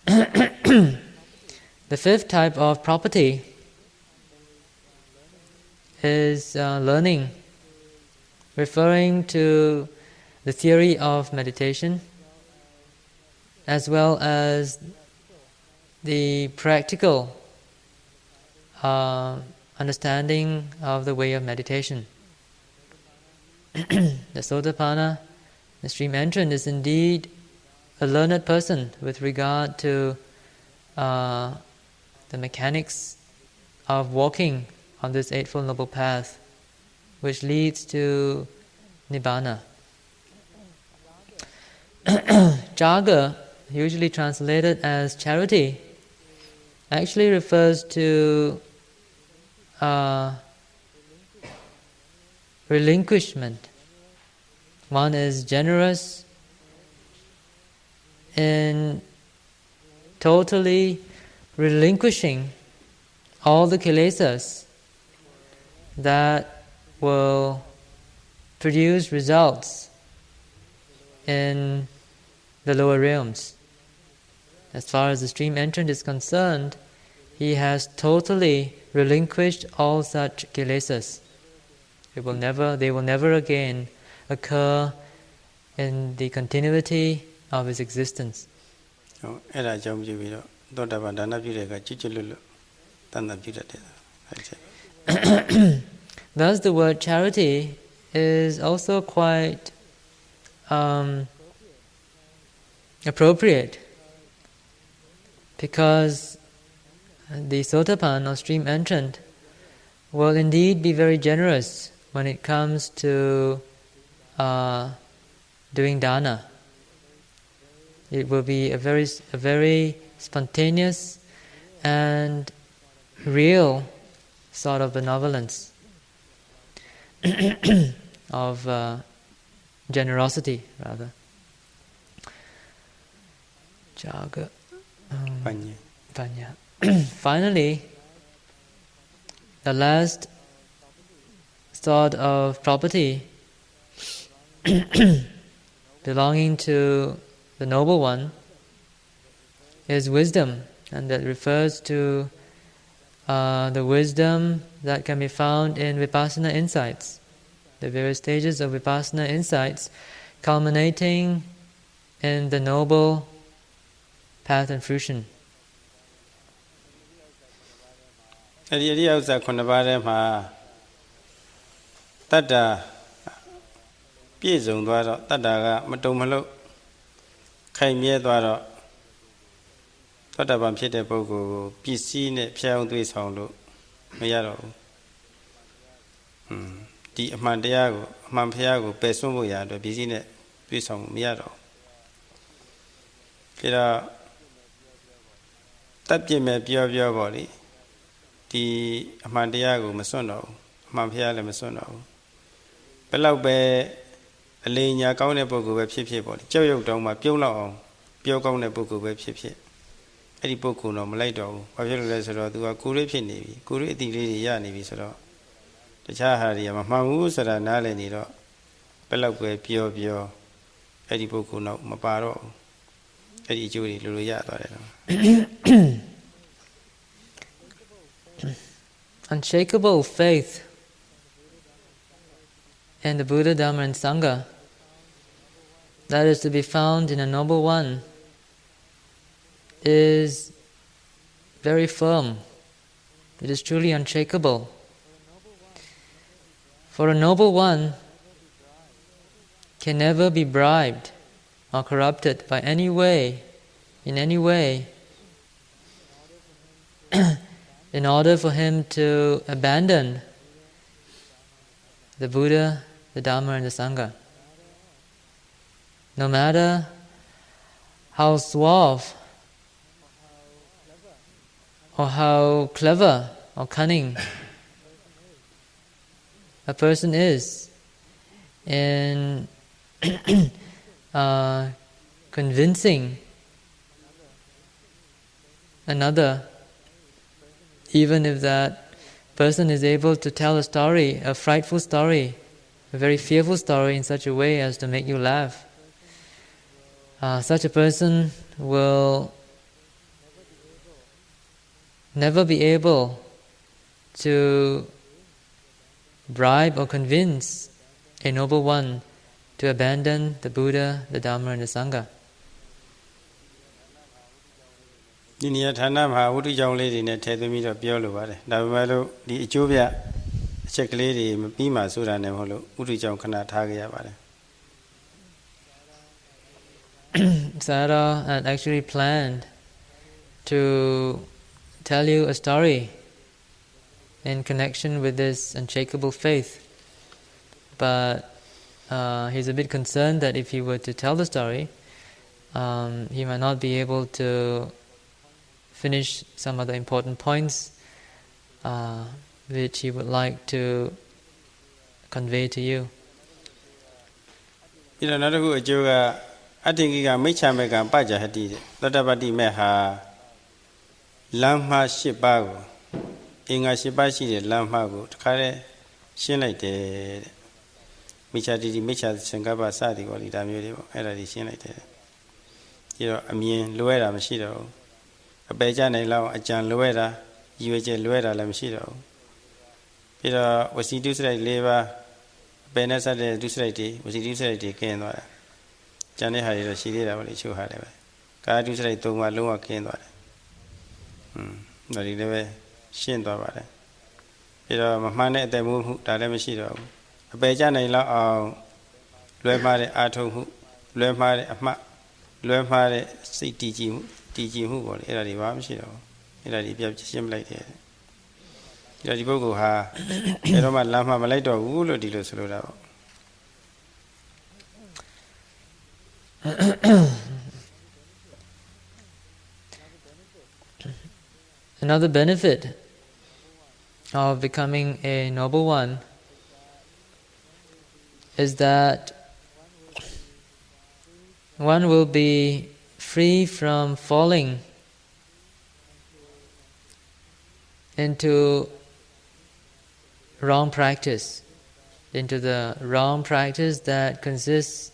B: The 5th type of property is learning, referring to the theory of meditation as well as the practical understanding of the way of meditation. The Sotapanna, the stream entrant, is indeed a learned person with regard to the mechanics of walking on this Eightfold Noble Path, which leads to Nibbana. Jaga, usually translated as charity, actually refers to relinquishment. One is generous in totally relinquishing all the kilesas that will produce results in the lower realms. As far as the stream entrant is concerned, he has totally relinquished all such kilesas. They will never again occur in the continuity of his existence.
A: Thus
B: the word charity is also quite appropriate, because the Sotapan or stream entrant will indeed be very generous when it comes to doing dana. It will be a very spontaneous and real sort of benevolence of generosity, rather. Jaga. Panya. Finally, the last sort of property belonging to the noble one is wisdom, and that refers to the wisdom that can be found in Vipassana insights, the various stages of Vipassana insights culminating in the noble path and fruition. Unshakable faith in the Buddha, Dhamma and Sangha, that is to be found in a noble one, is very firm. It is truly unshakable. For a noble one can never be bribed or corrupted by any way, in any way, in order for him to abandon the Buddha, the Dhamma and the Sangha. No matter how suave or how clever or cunning a person is in convincing another, even if that person is able to tell a story, a frightful story, a very fearful story in such a way as to make you laugh, such a person will never be able to bribe or convince a noble one to abandon the Buddha, the Dhamma and the Sangha. Sayadaw had actually planned to tell you a story in connection with this unshakable faith, but he's a bit concerned that if he were to tell the story, he might not be able to finish some of the important points which he would like to convey to you.
A: Another good yoga, I think you can make a baja hati, Tatabati meha, Lamha shibago, Inga shibashi, Lamhago, Kare, Shinite, Michadi, Micha, Sangaba Sadi, or Idamu, era di Shinite. I mean, Luera Mashido, a Bejana Lao, a Jan Luera, UJ Luera Lamshido. Peter was he do say labor, Benessa de Dusrati, was he do say again? Johnny had it, she did what she had ever. God do say to my lower cane. But he never shined about it. Peter, my man at the moon, that I Mashido. A Bejana Lao, Luemare Ato, Luemare, Luemare, say teaching who was era the Vamshido. Era the same like that. Yadibogo ha, Eroma Lama Malaito, Ulo di Lusulao.
B: Another benefit of becoming a noble one is that one will be free from falling into wrong practice, into the wrong practice that consists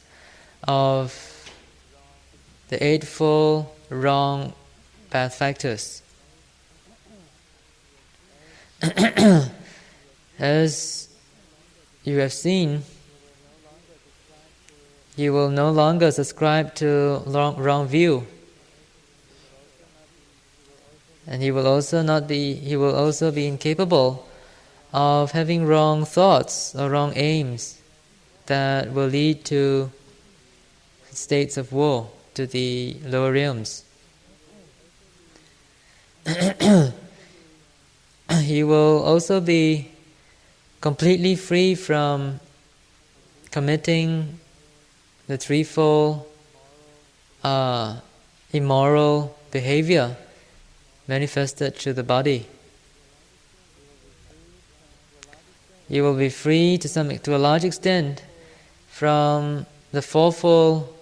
B: of the eightfold wrong path factors. As you have seen, you will no longer subscribe to wrong view, and he will also be incapable of having wrong thoughts or wrong aims that will lead to states of woe, to the lower realms. He will also be completely free from committing the threefold immoral behavior manifested through the body. You will be free to a large extent from the fourfold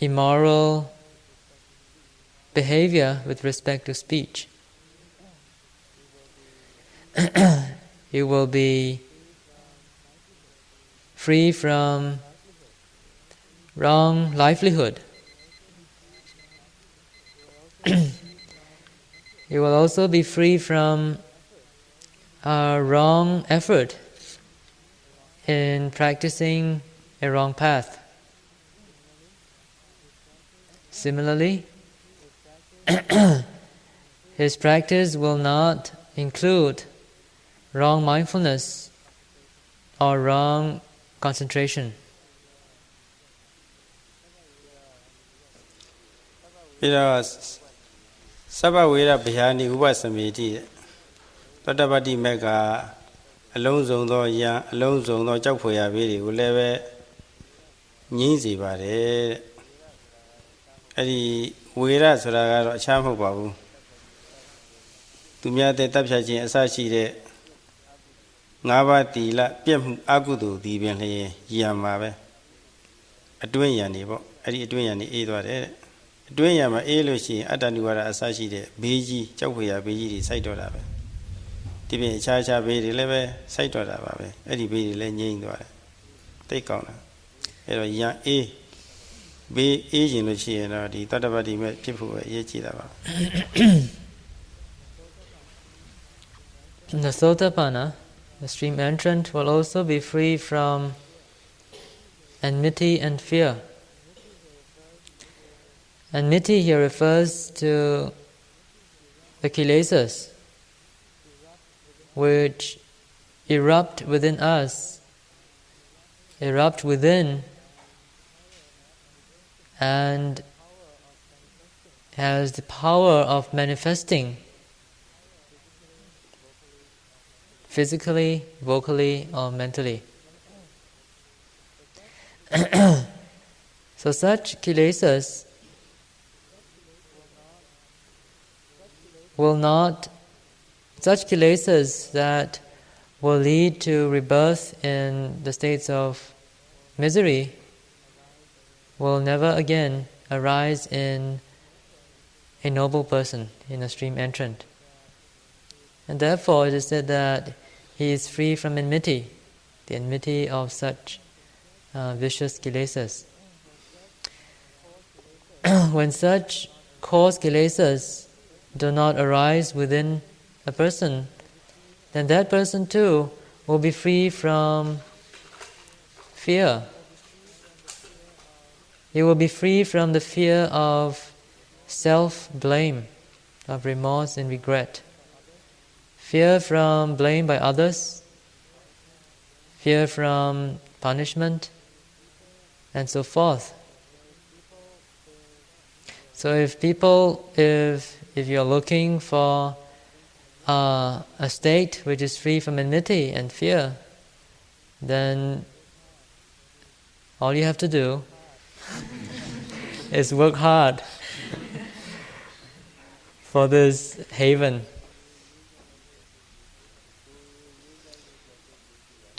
B: immoral behavior with respect to speech. You will be free from wrong livelihood. You will also be free from wrong effort in practicing a wrong path. Similarly, his practice will not include wrong mindfulness or wrong concentration.
A: Because Sabawira Bihani was a meeting. Tatabati Mega alone zone or young, alone zone or Chapoya Vidi will never Nizi Bade. Eddie Wira Suraga or Champo Babu. To me, the Tapsachi and Sachi Nava Tila, Piam Agudu, the Benley, Yamabe. A Duyan Nibo, Eddie Duyan Edward. Duyan Elushi, Atanuara Asashi, Beji, Chapoya Beji, Saito. Tibi Chacha Bedi Leve, Saito Rabe, Eddie Bedi Lenin. Take on a young A. Be aging Lucia and the Tatabati met people at Yechidava.
B: The Sotapanna, the stream entrant, will also be free from enmity and fear. Enmity here refers to the kilesas, which erupt within us, erupt within, and has the power of manifesting physically, vocally, or mentally. So such kilesas that will lead to rebirth in the states of misery will never again arise in a noble person, in a stream entrant. And therefore it is said that he is free from enmity, the enmity of such vicious kilesas. When such coarse kilesas do not arise within a person, then that person too will be free from fear. He will be free from the fear of self-blame, of remorse and regret. Fear from blame by others, fear from punishment, and so forth. So if you're looking for a state which is free from enmity and fear, then all you have to do is work hard for this haven.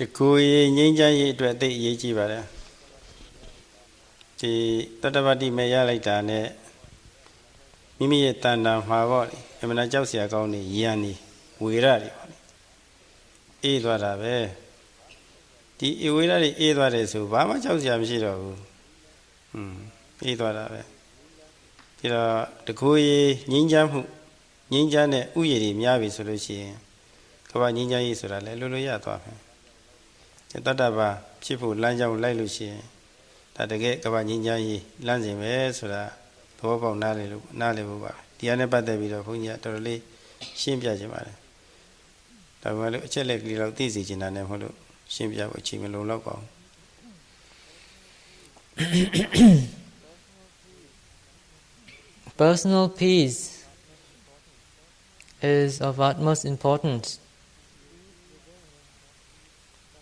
A: တကူရေးငြိမ်းချမ်းရေးအတွက်သိအရေးကြီးပါတယ်ဒီတတ္တပတ္တိမေရလိုက်တာနဲ့မိမိရဲ့တဏ္ဍာမှာပေါ့လေအမှန်တရားကြောက်စရာကောင်းနေရန်နေဝေရတွေပေါ့လေအေးသွားတာပဲဒီဝေရတွေအေးသွားတယ်ဆိုဘာမှကြောက်စရာမရှိတော့ဘူးအေးသွားတာပဲဒီတော့တကူရေးငြိမ်းချမ်းမှုငြိမ်းချမ်းတဲ့ဥယျာဉ်တွေများပြီဆိုလို့ရှိရင်ကမ္ဘာငြိမ်းချမ်းရေးဆိုတာလည်းလွတ်လွတ်ရသွားမယ်တတ္တဗာဖြစ်ဖို့လမ်းကြောင်းလိုက်လို့ရှိရင်ဒါတကယ်ကမ္ဘာငြိမ်းချမ်းရေးလမ်းစဉ်ပဲဆိုတာသဘောပေါက်နားလည်ဖို့ပါဒီအနဲ့ပတ်သက်ပြီးတော့ဘုန်းကြီးကတော်တော်လေးရှင်းပြခြင်းပါတယ်ဒါပေမဲ့လို့အချက်လက်ကလေးတော့သိစေချင်တာနဲ့မဟုတ်လို့ရှင်းပြဖို့အချိန်မလုံလောက်ပါဘူး
B: Personal peace is of utmost importance.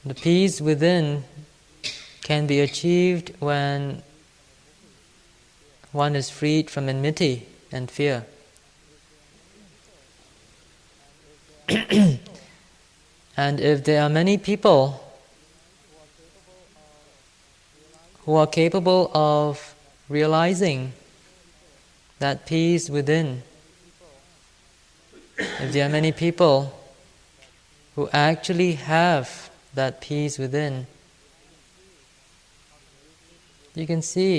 B: The peace within can be achieved when one is freed from enmity and fear. And if there are many people who are capable of realizing that peace within, if there are many people who actually have that peace within, you can see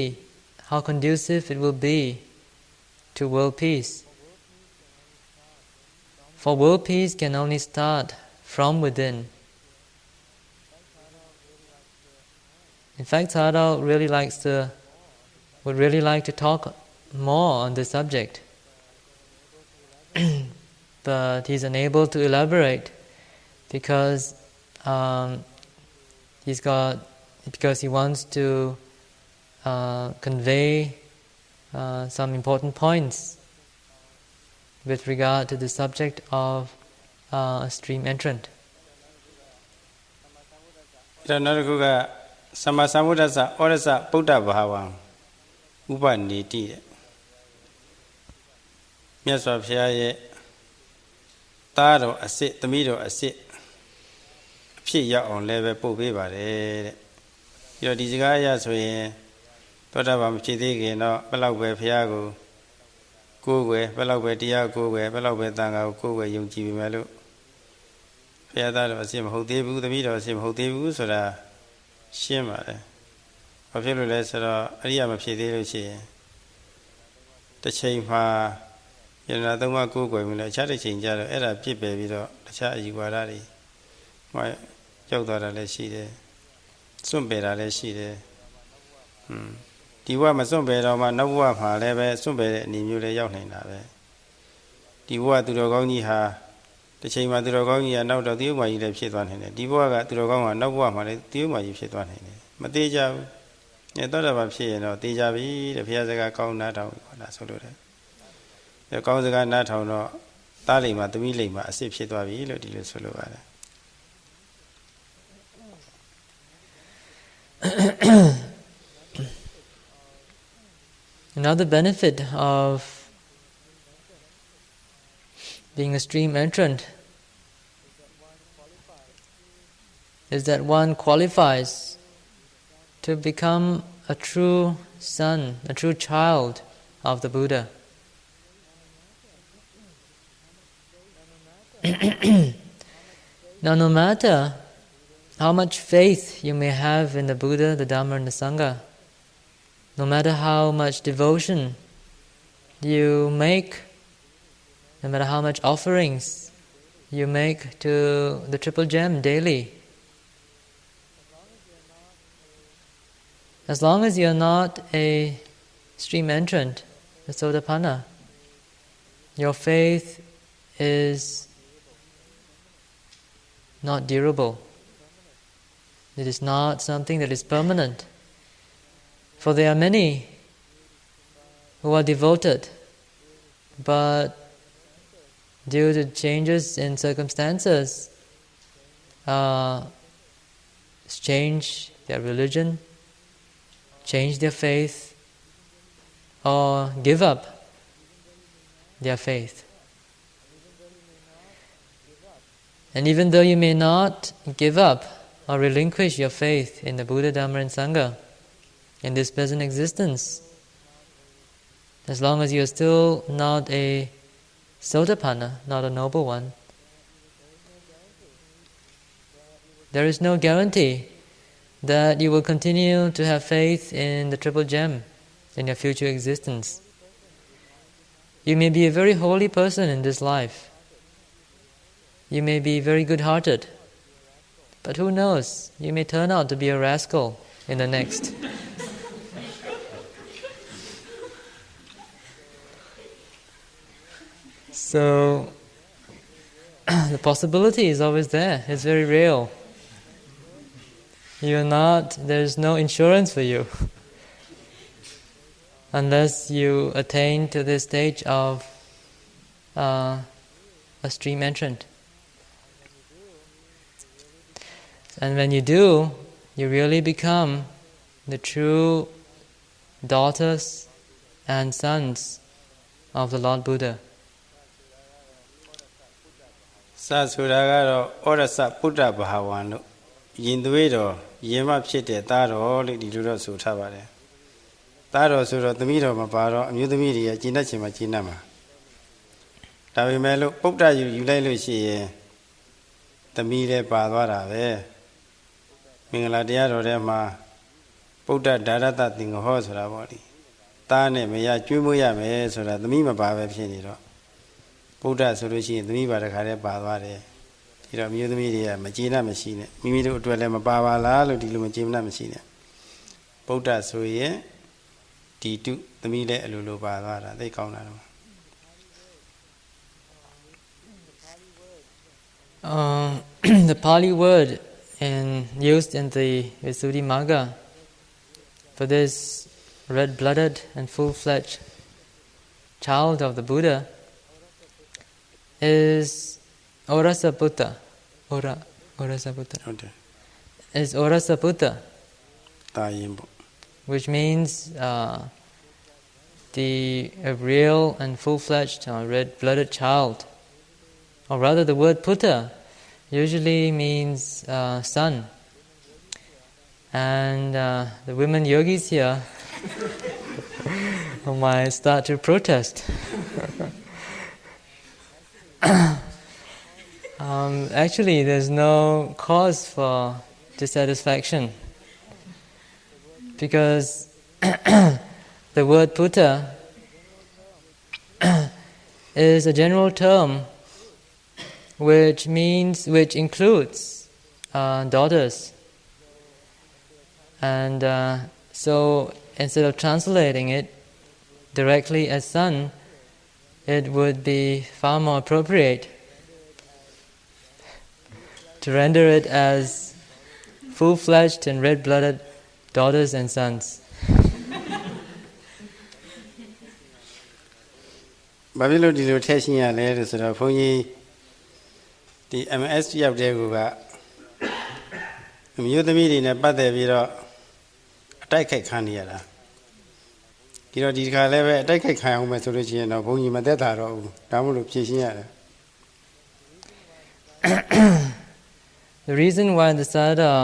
B: how conducive it will be to world peace. For world peace can only start from within. In fact, Sayadaw would really like to talk more on this subject, but he's unable to elaborate because he wants to convey some important points with regard to the subject of a stream entrant.
A: ဒါနောက်တစ်ခုကသမ္မာသမ္ဗုဒ္ဓဆာဩရစပုဒ္ဓဘာဝံဥပနေတိတဲ့မြတ်စွာဘုရားရဲ့သားတော်အစစ်သမီးတော်အစစ်အဖြစ်ရောက်အောင်လည်းပဲပို့ပေးပါတယ်တဲ့ပြီးတော့ဒီစကားအရဆိုရင်သောတာပန်မဖြစ်သေးခင်တော့ဘယ်လောက်ပဲဘုရားကိုကိုးကွယ်ဘယ်လောက်ပဲတရားကိုးကွယ်ဘယ်လောက်ပဲသံဃာကိုကိုးကွယ်ယုံကြည်ပြီမဲ့လို့ဘုရားသားတော်အစစ်မဟုတ်သေးဘူးသမီးတော်အစစ်မဟုတ်သေးဘူးဆိုတာရှင်းပါတယ်ဘာဖြစ်လို့လဲဆိုတော့အရိယာမဖြစ်သေးလို့ရှိရင်တစ်ချိန်မှာယန္နာသုံးပါးကိုးကွယ်ပြီးတော့အခြားတစ်ချိန်ကျတော့အဲ့ဒါပြစ်ပယ်ပြီးတော့တခြားအယူဝါဒတွေကြောက်သွားတာလည်းရှိတယ်စွန့်ပယ်တာလည်းရှိတယ်ဒီဘဝမစွန့်ပယ်တော့မှနောက်ဘဝမှာလည်းပဲစွန့်ပယ်တဲ့အနေမျိုးလည်းရောက်နေတာပဲဒီဘဝသူတော်ကောင်းကြီးဟာတစ်ချိန်မှာသူတော်ကောင်းကြီးကနောက်တော့သီယုမာကြီးလည်းဖြစ်သွားနိုင်တယ်ဒီဘဝကသူတော်ကောင်းကနောက်ဘဝမှာလည်းသီယုမာကြီးဖြစ်သွားနိုင်တယ်မသေးကြဘူးသောတာပန်ဖြစ်ရင်တော့သေကြပြီတဲ့ဘုရားစကားကောင်းနားထောင်ခေါ်တာဆိုလို့တယ်ကောင်းစကားနားထောင်တော့သားလိမ်မှာသမီးလိမ်မှာအစ်စ်ဖြစ်သွားပြီလို့ဒီလိုဆိုလိုပါတယ်
B: Another benefit of being a stream entrant is that one qualifies to become a true son, a true child of the Buddha. Now, no matter how much faith you may have in the Buddha, the Dhamma and the Sangha, no matter how much devotion you make, no matter how much offerings you make to the Triple Gem daily, as long as you're not a stream entrant, a Sotapanna, your faith is not durable. It is not something that is permanent. For there are many who are devoted, but due to changes in circumstances, change their religion, change their faith, or give up their faith. And even though you may not give up or relinquish your faith in the Buddha, Dhamma and Sangha in this present existence, as long as you are still not a Sotapanna, not a noble one, there is no guarantee that you will continue to have faith in the Triple Gem in your future existence. You may be a very holy person in this life. You may be very good-hearted. But who knows? You may turn out to be a rascal in the next. So, the possibility is always there. It's very real. There's no insurance for you unless you attain to this stage of a stream entrant. And when you do, you really become the true daughters and sons of the Lord Buddha.
A: Sasura Orasa Buddha Bahawan Yinduido, Yema Pite, Taro, Lidu Sutavare. Taro Sura, the Mido Maparo, Mudamidia, Jinachima Jinama. Tavimelo, Buddha, you lay Lucy, the Mide Padwara, Mingladia Rema, Buddha Dada thing of horse or a body. Tane, Maya, Jumuya, me, so that the Mima Bava Pinito. Buddha Solution, the Miba Kare Padware. You know, the media, Magina machine, Mimido to Lema Baba La, Lumajimna machine. Buddha Suye, T2, the media Lulu Bavara, they call them.
B: The Pali word used in the Visuddhimagga for this red-blooded and full-fledged child of the Buddha is Orasaputta. Orasaputta.
A: Okay.
B: Is Orasaputta,
A: Tayimbo.
B: which means a real and full-fledged red-blooded child. Or rather, the word Putta usually means son. And the women yogis here might start to protest. Actually, there's no cause for dissatisfaction, because the word Putta is a general term which includes daughters. And so instead of translating it directly as son, it would be far more appropriate to render it as full-fledged and red-blooded daughters and sons.
A: Babylon dilo testing a letter sort of the IMS of the Guga. The meeting about the Viro, တိုက်ခိုက်ခံနေရတာဒီတော့ဒီတစ်ခါလည်းပဲအတိုက်ခိုက်ခံအောင်မယ်ဆိုလို့ရှိရင်တော့ဘုန်းကြီးမသက်သာတော့ဘူးဒါမှမဟုတ်ဖြည့်ရှင်းရတယ်
B: The reason why the Sayadaw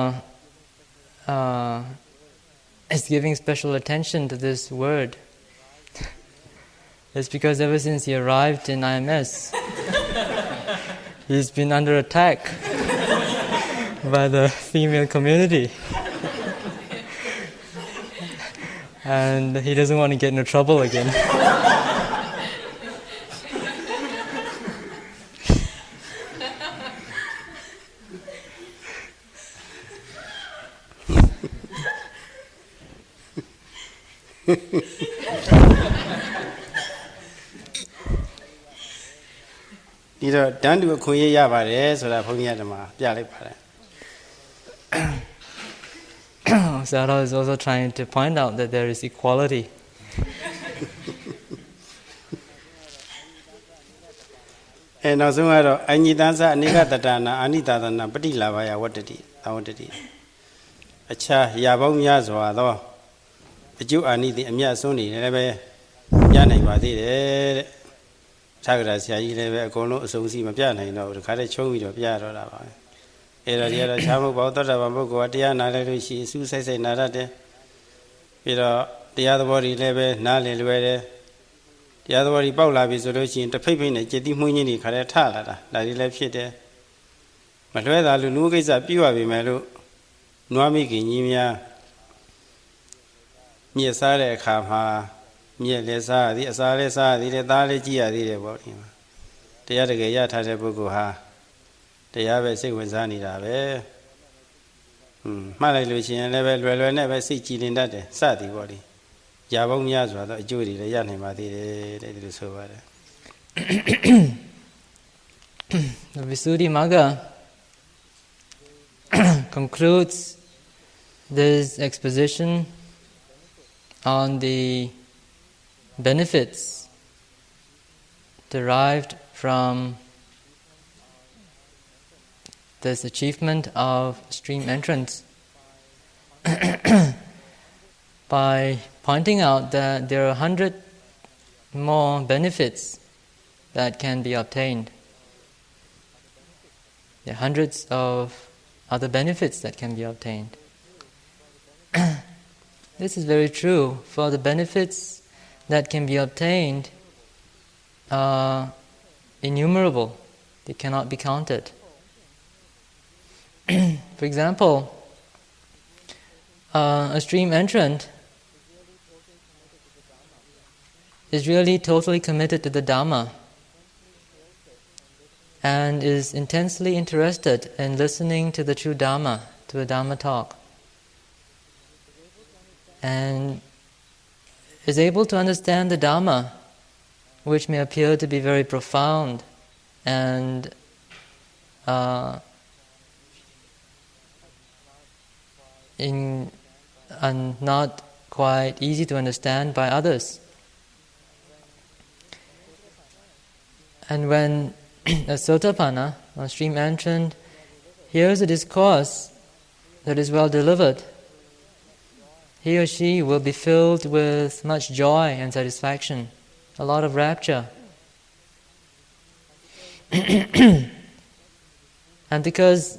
B: is giving special attention to this word is because ever since he arrived in IMS, he's been under attack by the female community. And he doesn't want to get into trouble again.
A: Đi rồi, đáng được khuyên ya bà đấy, rồi là phong nha mà, ya lấy bà đấy.
B: Sayadaw is also trying to point out that there is equality.
A: And also, I need answer, Nigatana, Anitana, Padilla, what did he? I wanted it. A cha, Yabom Yazwa, the Jew, I need the Amyasuni, never Yana, Madi, Sagras, Yayi, Gono, so see my piano, you know, the carriage show me the piano. Era dia chamo about that Bambogo, Diana, she suicide Narade. The other body level, Nali, the other body Paula is in the paper in a Jedi Munini, Caratala, that he left it. But whether Lunuga is a pure Vimelo, Nuamiki, Nimia, Mia Sare, Kama, Mia Lesa, the Asalesa, the Dalegia, the about him. The other Gayat had a Bogoha. They have a sequence on it. Malalucian level will never see chilling that Sadi body. Jabon Yazwa, Judy, the Yanimati, they do so.
B: The Visuddhimagga concludes this exposition on the benefits derived from this achievement of stream entrance by pointing out that there are 100 more benefits that can be obtained. There are hundreds of other benefits that can be obtained. This is very true. For the benefits that can be obtained are innumerable. They cannot be counted. For example, a stream entrant is really totally committed to the Dhamma and is intensely interested in listening to the true Dhamma, to a Dhamma talk, and is able to understand the Dhamma, which may appear to be very profound and not quite easy to understand by others. And when a Sotapanna, a stream entrant, hears a discourse that is well delivered, he or she will be filled with much joy and satisfaction, a lot of rapture. And because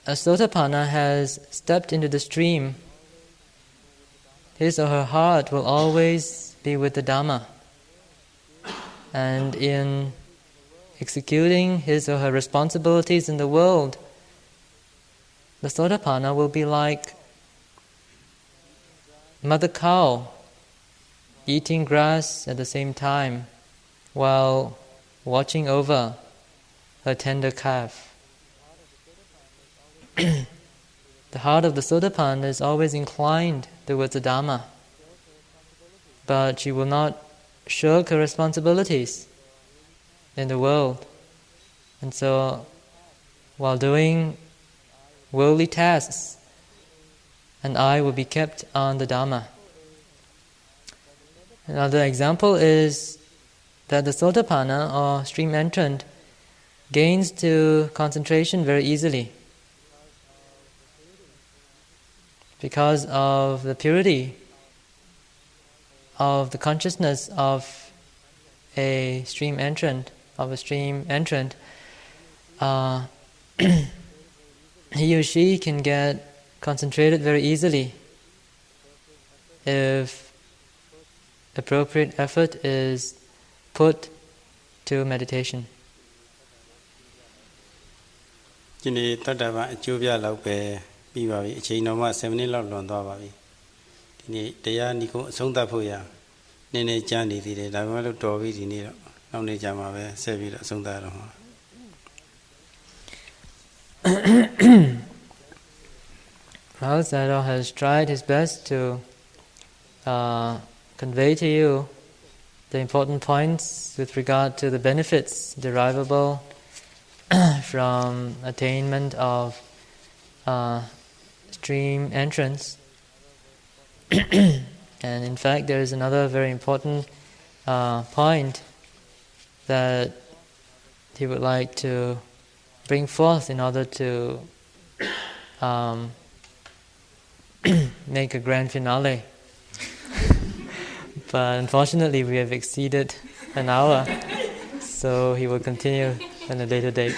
B: a Sotapanna has stepped into the stream, his or her heart will always be with the Dhamma. And in executing his or her responsibilities in the world, the Sotapanna will be like mother cow eating grass at the same time while watching over her tender calf. The heart of the Sotapanna is always inclined towards the Dhamma, but she will not shirk her responsibilities in the world. And so, while doing worldly tasks, an eye will be kept on the Dhamma. Another example is that the Sotapanna, or stream entrant, gains to concentration very easily. because of the purity of the consciousness of a stream entrant, he or she can get concentrated very easily if appropriate effort is put to meditation.
A: ဒီနေ့တတ္တဗအကျိုးပြလောက်ပဲပြီးပါပြီအချိန်တော်မှ7မိနစ်လောက်လွန်သွားပါပြီဒီနေ့တရားညီကုန်းအဆုံးသတ်ဖို့ရနည်းနည်းကြာနေသေးတယ်ဒါပေမဲ့လို့တော်ပြီဒီနေ့တော့နောက်နေ့ကြာမှာပဲဆက်ပြီးတော့အဆုံးသတ်ရတော့မှာ
B: Well, Sayadaw has tried his best to convey to you the important points with regard to the benefits derivable from attainment of stream entrance. And in fact, there is another very important point that he would like to bring forth in order to make a grand finale. But unfortunately, we have exceeded an hour, so he will continue at a later date.